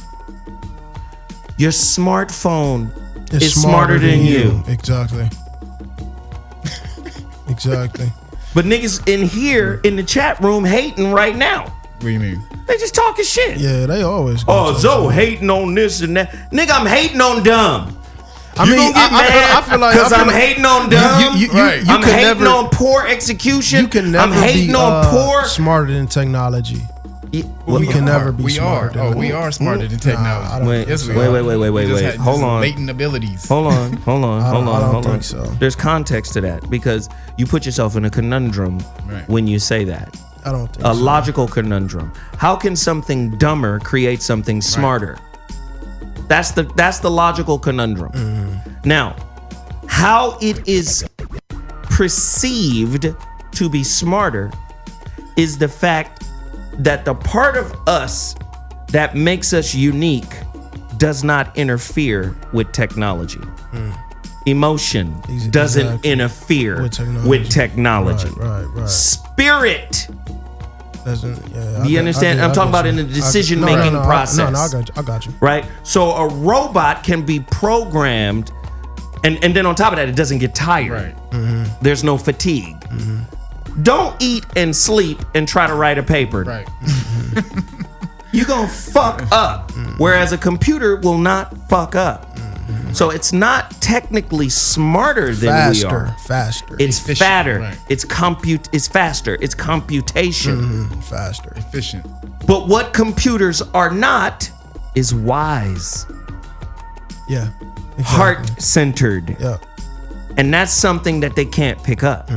Your smartphone is smarter than you. Exactly. Exactly. But niggas in here in the chat room hating right now. What do you mean? They just talking shit. Yeah, they always. Oh, Zoe hating on this and that. Nigga, I'm hating on dumb. I mean, gonna get mad because I'm hating on dumb. I'm hating on poor execution. You can never I'm hating be on poor. smarter than technology. We can never be we smarter. are. Oh, we are smarter than technology. Wait, Yes, we are. wait. We just had Hold on. Latent abilities. Hold on. I don't think so. There's context to that because you put yourself in a conundrum when you say that. I don't think A so. logical conundrum. How can something dumber create something smarter? That's the logical conundrum. Now, how it is perceived to be smarter is the fact that the part of us that makes us unique does not interfere with technology. Emotion doesn't interfere with technology. Right. Spirit. Do You understand? I'm talking about in the decision-making process. No, I got you. Right? So a robot can be programmed, and then on top of that, it doesn't get tired. Right. There's no fatigue. Don't eat and sleep and try to write a paper. Right. You're going to fuck up. Whereas a computer will not fuck up. So it's not technically smarter than we are. Faster. It's Efficient, fatter. right. It's faster. It's computation. Faster. Efficient. But what computers are not is wise, Yeah. Exactly. heart-centered. Yeah. And that's something that they can't pick up.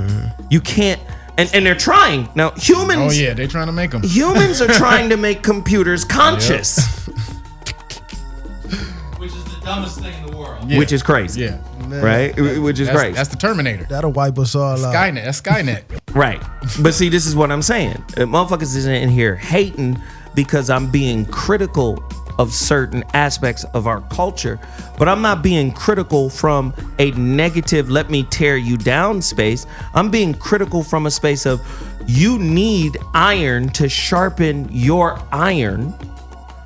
You can't, and they're trying. Now, humans. Oh yeah, they're trying to make them. Humans are trying to make computers conscious. Which is the dumbest thing in the world. Yeah. Which is crazy. Yeah. Right? Which is crazy. That's the Terminator. That'll wipe us all out. Skynet. That's Skynet. Right. But see, this is what I'm saying. Motherfuckers isn't in here hating because I'm being critical of certain aspects of our culture, but I'm not being critical from a negative, let me tear you down space. I'm being critical from a space of you need iron to sharpen your iron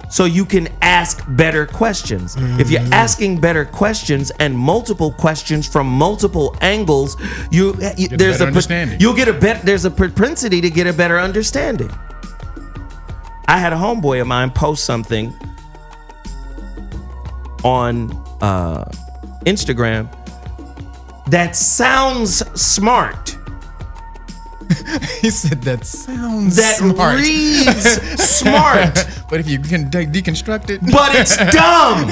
so you can ask better questions. If you're asking better questions and multiple questions from multiple angles, there's understanding. You'll get there's a propensity to get a better understanding. I had a homeboy of mine post something on Instagram that sounds smart. He said that sounds That smart. reads smart, But if you can deconstruct it, but it's dumb.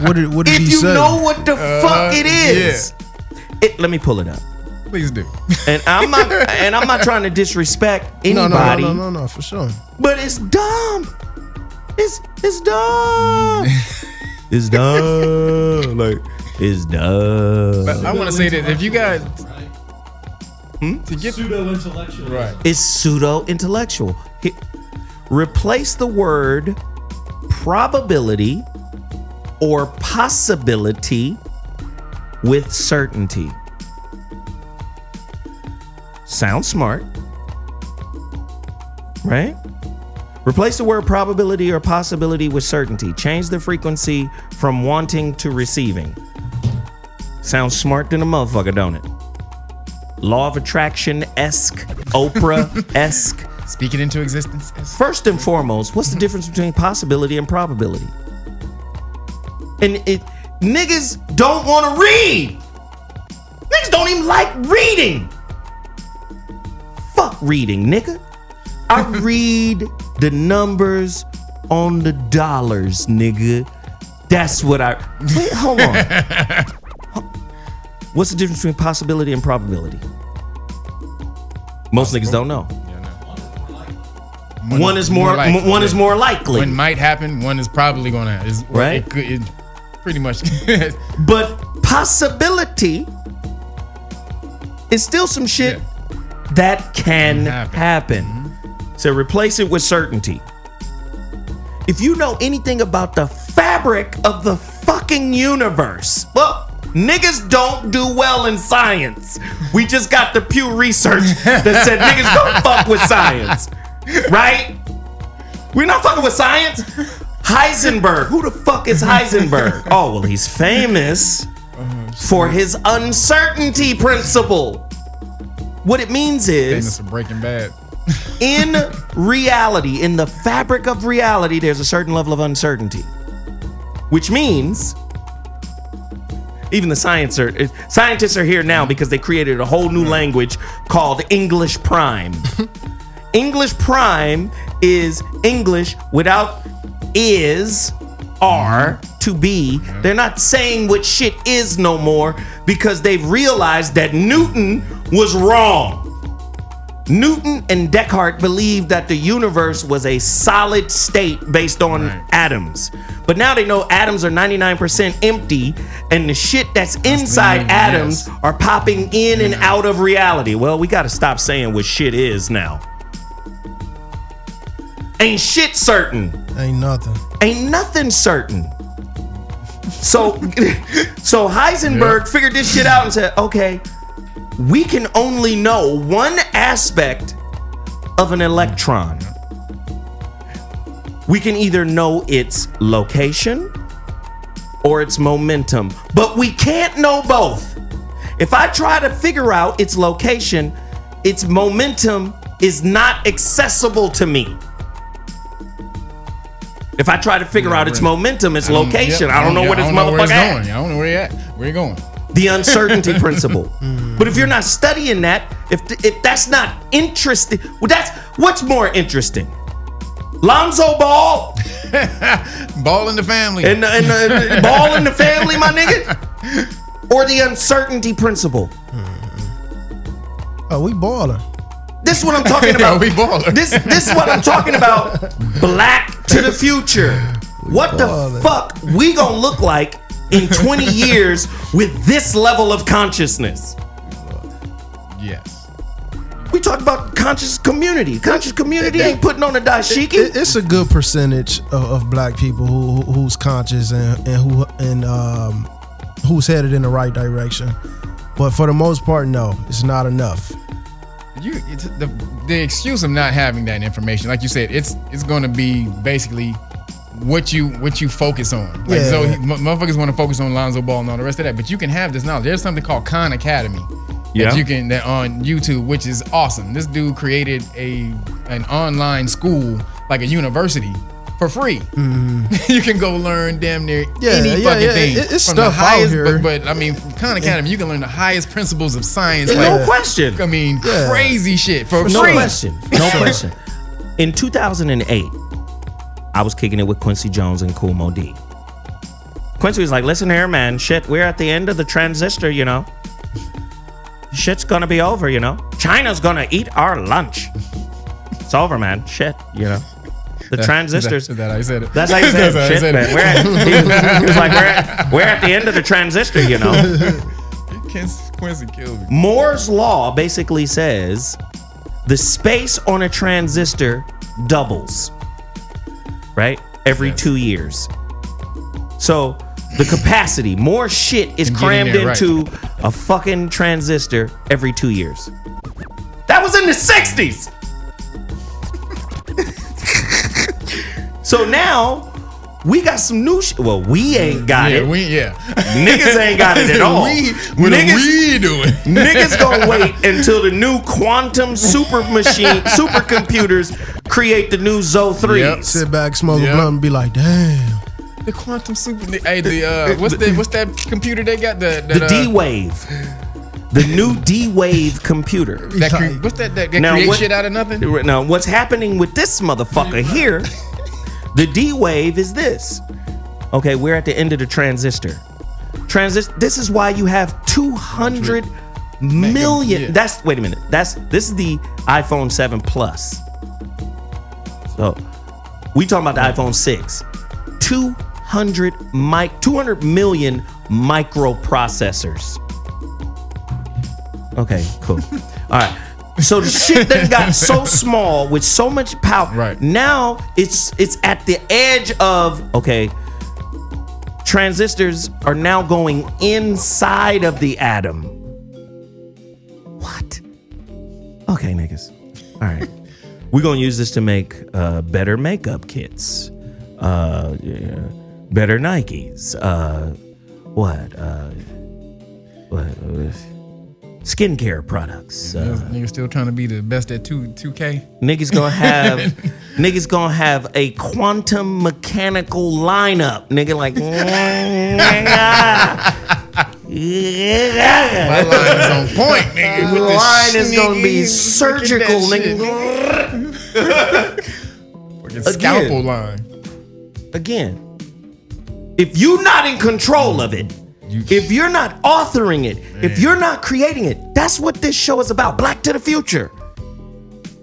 What did If he you say? know what the fuck it is. Let me pull it up. please do. And I'm not trying to disrespect anybody. No, for sure. But it's dumb. It's dumb. It's dumb. Like, it's dumb. But I want to say that if you guys to get Pseudo-intellectual. right, It's pseudo-intellectual. Replace the word probability or possibility with certainty. Sounds smart, right? Replace the word probability or possibility with certainty. Change the frequency from wanting to receiving. Sounds smart than a motherfucker, don't it? Law of attraction-esque, Oprah-esque, Speak it into existence. First and foremost, what's the difference between possibility and probability? And niggas don't want to read. Niggas don't even like reading. Fuck reading, nigga. I read the numbers on the dollars, nigga. That's what wait, hold on. What's the difference between possibility and probability? Most niggas don't know. One is more likely. One might happen. One is probably gonna. Right. It pretty much. But possibility is still some shit that can happen. So replace it with certainty. If you know anything about the fabric of the fucking universe, well, niggas don't do well in science. We just got the Pew Research that said niggas don't fuck with science. Right? We're not fucking with science. Heisenberg. Who the fuck is Heisenberg? Oh, well, he's famous for his uncertainty principle. What it means Famous is, for Breaking Bad. in reality, in the fabric of reality, there's a certain level of uncertainty. Which means, even the scientists are here now because they created a whole new language called English Prime. English Prime is English without is, are, to be. They're not saying what shit is no more because they've realized that Newton was wrong. Newton and Descartes believed that the universe was a solid state based on atoms. But now they know atoms are 99% empty and the shit that's inside atoms are popping in and out of reality. Well, we got to stop saying what shit is now. Ain't shit certain. Ain't nothing. Ain't nothing certain. So Heisenberg figured this shit out and said, okay, we can only know one aspect of an electron. We can either know its location or its momentum, but we can't know both. If I try to figure out its location, its momentum is not accessible to me. If I try to figure out its momentum, its location, I don't know where this motherfucker at. I don't know where he at. Where he going? The uncertainty principle. But if you're not studying that, if that's not interesting, well, that's what's more interesting. Lonzo Ball Ball in the family. and Ball in the family, my nigga, or the uncertainty principle. Oh, we balling. This is what I'm talking about. We baller. This is what I'm talking about. Black to the future. What the fuck we gonna look like in 20 years with this level of consciousness? Yes. We talk about conscious community. Conscious community ain't putting on a dashiki. It's a good percentage of black people who's conscious and who's headed in the right direction. But for the most part, no, it's not enough. The excuse of not having that information, like you said, it's going to be basically what you focus on. Like, Yeah. so motherfuckers want to focus on Lonzo Ball and all the rest of that, but you can have this knowledge. There's something called Khan Academy that on YouTube, which is awesome. This dude created an online school, like a university, for free. You can go learn damn near any fucking thing. It's from stuff the highest, out here. But I mean, from Khan Academy, you can learn the highest principles of science. No Like, question. I mean, crazy shit for No free. question. No question. In 2008, I was kicking it with Quincy Jones and Kool Moe Dee. Quincy was like, listen here, man. Shit, we're at the end of the transistor, you know. Shit's gonna be over, you know. China's gonna eat our lunch. It's over, man. Shit, you know. The transistors. Is that how you said it? That's how you said That's how it. I Shit, said man. He was like, we're at the end of the transistor, you know. Quincy killed me. Moore's law basically says the space on a transistor doubles, right? Every 2 years. So the capacity, more shit is And get in crammed there, right. into a fucking transistor every 2 years. That was in the 60s. So now We got some new shit. Well, we ain't got it. Niggas ain't got it at all. What are we doing? Niggas gonna wait until the new quantum supercomputers create the new Zo 3. Yep. Sit back, smoke a blunt, and be like, damn. The quantum super. Hey, what's that computer they got? The D-Wave. The new D-Wave computer. What's that create shit out of nothing? Now, what's happening with this motherfucker here? The D-Wave is this. Okay, we're at the end of the transistor. This is why you have 200 million. Yeah. Wait a minute. This is the iPhone 7 Plus. So we talking about the iPhone 6. 200 million microprocessors. Okay, cool. All right. So the shit that got so small with so much power. Right. Now it's at the edge of, okay, transistors are now going inside of the atom. What? Okay, niggas. All right. We're going to use this to make better makeup kits. Better Nikes. Skincare products. Niggas still trying to be the best at 2K. Niggas gonna have a quantum mechanical lineup. Nigga like My line is on point, nigga. The line is gonna be surgical, nigga. Fucking scalpel line. Again, if you're not in control of it, if you're not authoring it, if you're not creating it, that's what this show is about. Black to the Future.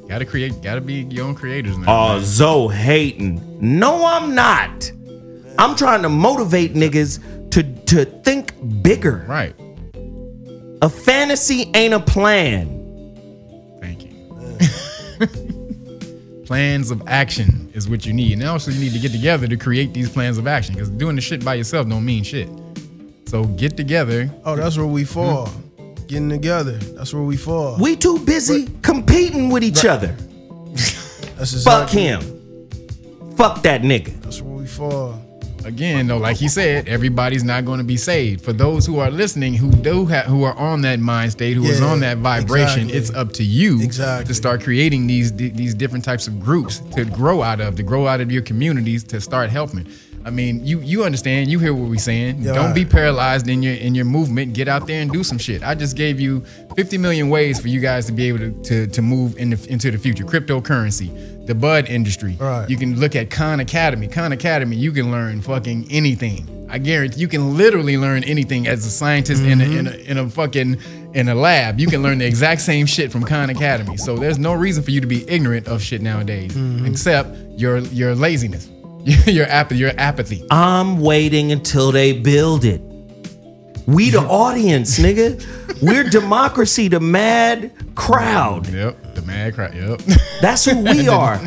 Gotta be your own creators now. Oh, Zo hating. No, I'm not. I'm trying to motivate niggas to think bigger. Right. A fantasy ain't a plan. Thank you. Plans of action is what you need. And also you need to get together to create these plans of action, because doing the shit by yourself don't mean shit. So get together. Oh, that's where we fall. Getting together. That's where we fall. We too busy competing with each other. That's exactly. Fuck him. Fuck that nigga. That's where we fall. Again, though, like he said, everybody's not going to be saved. For those who are listening, who are on that mind state, who is on that vibration, exactly. It's up to you Exactly. to start creating these different types of groups to grow out of your communities, to start helping. I mean, you understand, you hear what we're saying. Yeah, Don't be paralyzed in your movement. Get out there and do some shit. I just gave you 50 million ways for you guys to be able to move into the future. Cryptocurrency, the bud industry. Right. You can look at Khan Academy. Khan Academy, you can learn fucking anything. I guarantee you can literally learn anything as a scientist in a lab. You can learn the exact same shit from Khan Academy. So there's no reason for you to be ignorant of shit nowadays, except your laziness. Your apathy. I'm waiting until they build it. We the audience, nigga. We're democracy, the mad crowd. Yep, the mad crowd. Yep. That's who we are.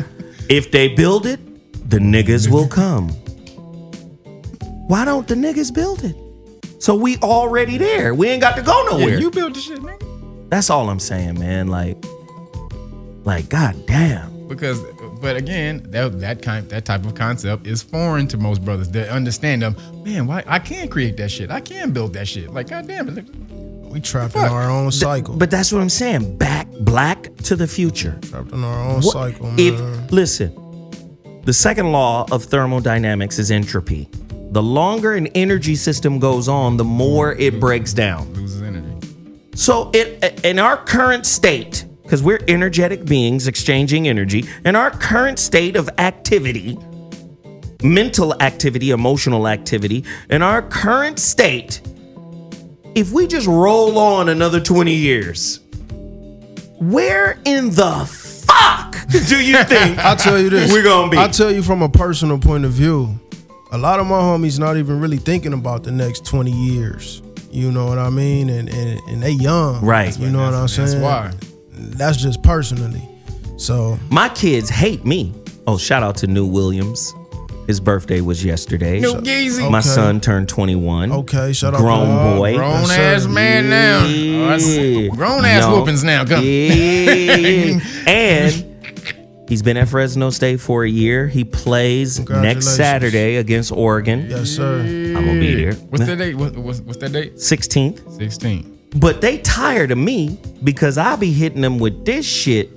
If they build it, the niggas will come. Why don't the niggas build it? So we already there. We ain't got to go nowhere. Yeah, you built the shit, nigga. That's all I'm saying, man. Like, goddamn. Because, but again, that type of concept is foreign to most brothers. They understand them. Man, why I can't create that shit? I can build that shit. Like, goddamn it. We trapped in our own cycle. But that's what I'm saying. Black to the future. Trapped in our own cycle, man. Listen, the second law of thermodynamics is entropy. The longer an energy system goes on, the more it breaks down. Loses energy. So in our current state, because we're energetic beings exchanging energy, in our current state of activity, mental activity, emotional activity, in our current state, if we just roll on another 20 years, where in the fuck do you think I'll tell you this. we're gonna be? I'll tell you from a personal point of view, a lot of my homies not even really thinking about the next 20 years. You know what I mean? And they young. Right. You know what I'm saying? That's why. That's just personally. So My kids hate me. Oh, shout out to New Williams. His birthday was yesterday. New Geezy. My Okay. son turned 21. okay, shut up. Grown boy. Grown Yes, ass sir. man now. Yeah. Grown ass No. whoopings now. Come. Yeah. And He's been at Fresno State for a year. He plays next Congratulations. Saturday against Oregon. Yes, sir. I'm gonna be there. What's that date? What's that date? 16th. 16. But they tired of me because I be hitting them with this shit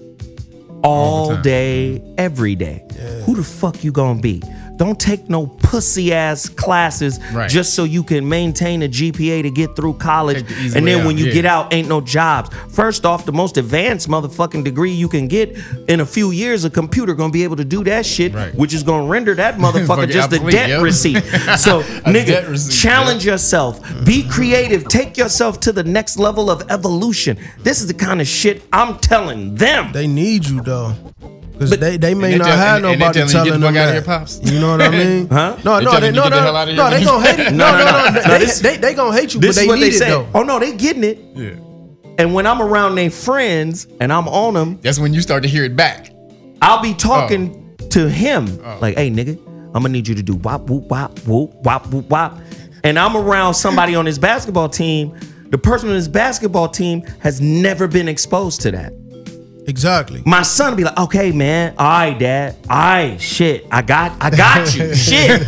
all time. day, every day. Who the fuck you gonna be? Don't take no pussy ass classes Right. just so you can maintain a GPA to get through college. Take the easy And way then out, when you yeah. get out, ain't no jobs. First off, the most advanced motherfucking degree you can get in a few years, a computer gonna be able to do that shit, Right. which is gonna render that motherfucker Fucking just a obsolete, debt yep. receipt. So, debt nigga, receipt, challenge yourself. Be creative. Take yourself to the next level of evolution. This is the kind of shit I'm telling them. They need you though. Because they may they not tell- have and they nobody telling you, telling get the them fuck outta that. here, Pops. You know what I mean? Huh? No, They no, telling they you, no, get the no, hell outta here. no, they gonna hate it. No, this- they gonna hate you, but This they is what need they it say. though. Oh no, they getting it. Yeah. And when I'm around their friends and I'm on them, That's when you start to hear it back. I'll be talking to him Oh. like, "Hey, nigga, I'm gonna need you to do wop whoop wop whoop wop whoop wop." And I'm around somebody on his basketball team. The person on his basketball team has never been exposed to that. Exactly. My son be like, "Okay, man, all right, dad, all right, shit, I got you, shit,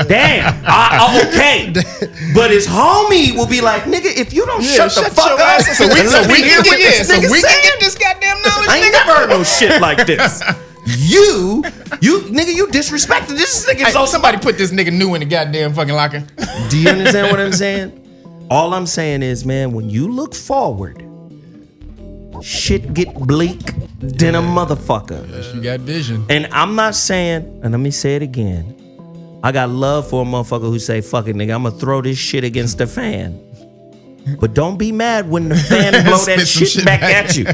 damn, okay." But his homie will be like, "Nigga, if you don't shut the fuck your up, ass up so we and let me can hear what this so nigga we can saying, get this goddamn knowledge, I ain't nigga. never heard no shit like this. You nigga, you disrespected this nigga. Hey, So somebody put this nigga new in the goddamn fucking locker. do you understand what I'm saying? All I'm saying is, man, when you look forward, shit get bleak than a motherfucker. You got vision. And I'm not saying, and let me say it again, I got love for a motherfucker who say, "Fuck it, nigga, I'm gonna throw this shit against the fan." But don't be mad when the fan blow that Spit some shit shit back back. at you.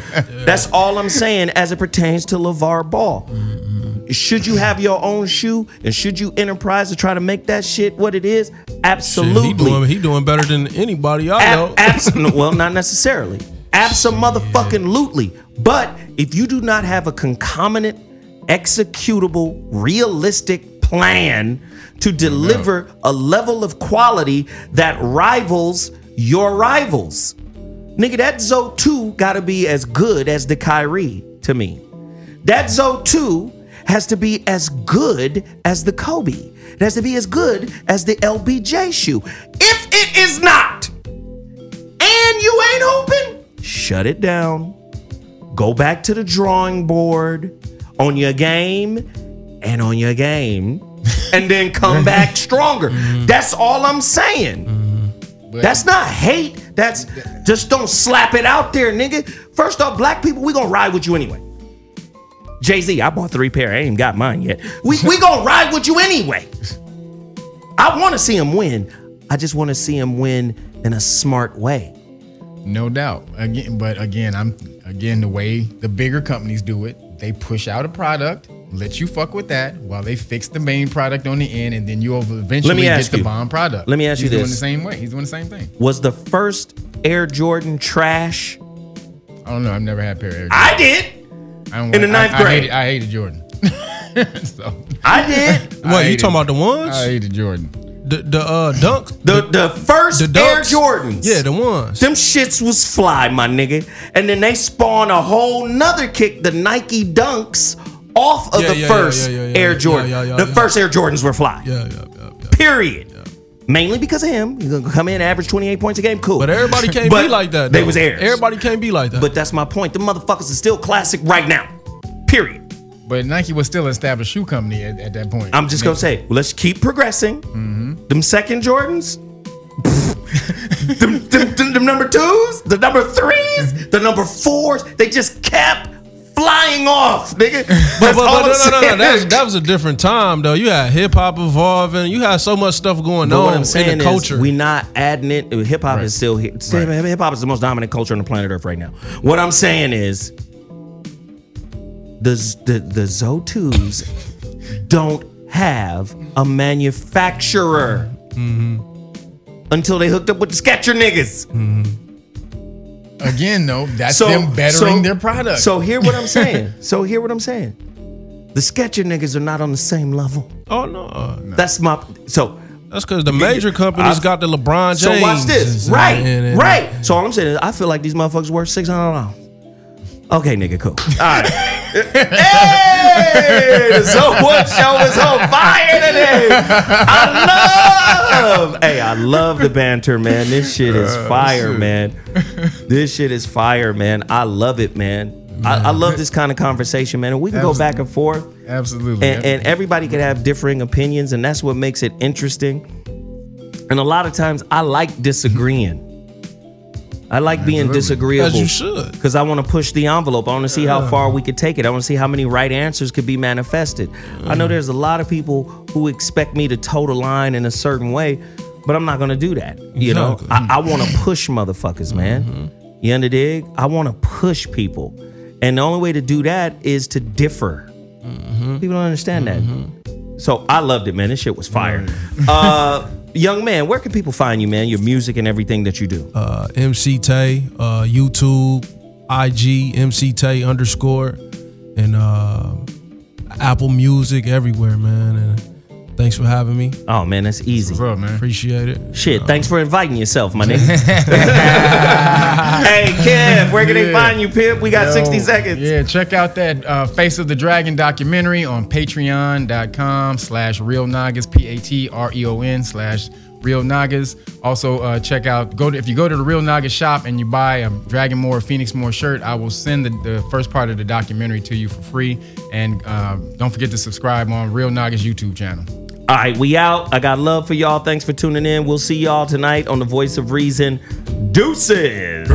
That's all I'm saying as it pertains to LeVar Ball. Should you have your own shoe and should you enterprise to try to make that shit what it is? Absolutely. Shit, he doing better than anybody I know. Well, not necessarily. Abso-motherfucking-lutely. But if you do not have a concomitant, executable, realistic plan to deliver a level of quality that rivals your rivals, nigga, that Zoe 2 gotta be as good as the Kyrie to me. That Zoe 2 has to be as good as the Kobe. It has to be as good as the LBJ shoe. If it is not, and you ain't open, shut it down. Go back to the drawing board on your game and on your game, and then come back stronger. That's all I'm saying. That's not hate. That's just don't slap it out there, nigga. First off, black people, we gonna ride with you anyway. Jay-Z, I bought 3 pair. I ain't got mine yet. We gonna ride with you anyway. I want to see him win. I just want to see him win in a smart way. No doubt. Again, the way the bigger companies do it, they push out a product, let you fuck with that while they fix the main product on the end, and then you eventually get the bomb product. Let me ask you He's this. doing the same way. He's doing the same thing. Was the first Air Jordan trash? I don't know. I've never had a pair of Air Jordan. I did. I don't in the ninth grade. I hated Jordan. So I did. What, you talking about the ones? I hated Jordan. The dunks? The first the Air dunks? Jordans. Yeah, the ones. Them shits was fly, my nigga. And then they spawned a whole nother kick, the Nike Dunks, off of the first Air Jordan. The first Air Jordans were fly. Yeah. Period. Mainly because of him. He's gonna come in, average 28 points a game, cool. But everybody can't But be like that. They though. was Airs. Everybody can't be like that. But that's my point. The motherfuckers is still classic right now. Period. But Nike was still an established shoe company at that point. I'm just gonna say, let's keep progressing. Them second Jordans, them number 2s, the number 3s, the number 4s, they just kept flying off, nigga. But no. That was a different time though. You had hip hop evolving. You had so much stuff going But on what I'm saying in the culture. is, we not adding it. Hip hop is still here. Hip hop is the most dominant culture on the planet Earth right now. What I'm saying is, the Zoe 2s don't have a manufacturer until they hooked up with the Skechers niggas. Again, though, that's them bettering their product. So hear what I'm saying. The Skechers niggas are not on the same level. Oh no. That's my That's because the major companies got the LeBron James. So watch this. and- Right. So all I'm saying is I feel like these motherfuckers worth $600. Okay, nigga, cool. All right. Hey, the So What show is on fire today. I love the banter, man. This shit is fire, man. This shit is fire, man. I love it, man. I love this kind of conversation, man. And we can go back and forth. Absolutely. And everybody can have differing opinions, and that's what makes it interesting. And a lot of times I like disagreeing. I like being disagreeable. As you should. Because I want to push the envelope. I want to see how far we could take it. I want to see how many right answers could be manifested. I know there's a lot of people who expect me to toe the line in a certain way, but I'm not going to do that. You know, I want to push motherfuckers, man. You underdig? I want to push people. And the only way to do that is to differ. People don't understand that. So I loved it, man. This shit was fire. Young man, where can people find you, man? Your music and everything that you do. MC Tay, YouTube, IG, MC Tay _ and Apple Music, everywhere, man. And thanks for having me. Oh, man, that's easy. What's up, man? Appreciate it. Shit, thanks for inviting yourself, my nigga. Hey, Kev, where can they find you, Pimp? We got 60 seconds. Yeah, check out that Face of the Dragon documentary on patreon.com/RealNagas, Patreon/RealNagas. Also, check out, if you go to the Real Nagas shop and you buy a Dragon Moore, Phoenix Moore shirt, I will send the first part of the documentary to you for free. And don't forget to subscribe on Real Nagas YouTube channel. All right, we out. I got love for y'all. Thanks for tuning in. We'll see y'all tonight on The Voice of Reason. Deuces.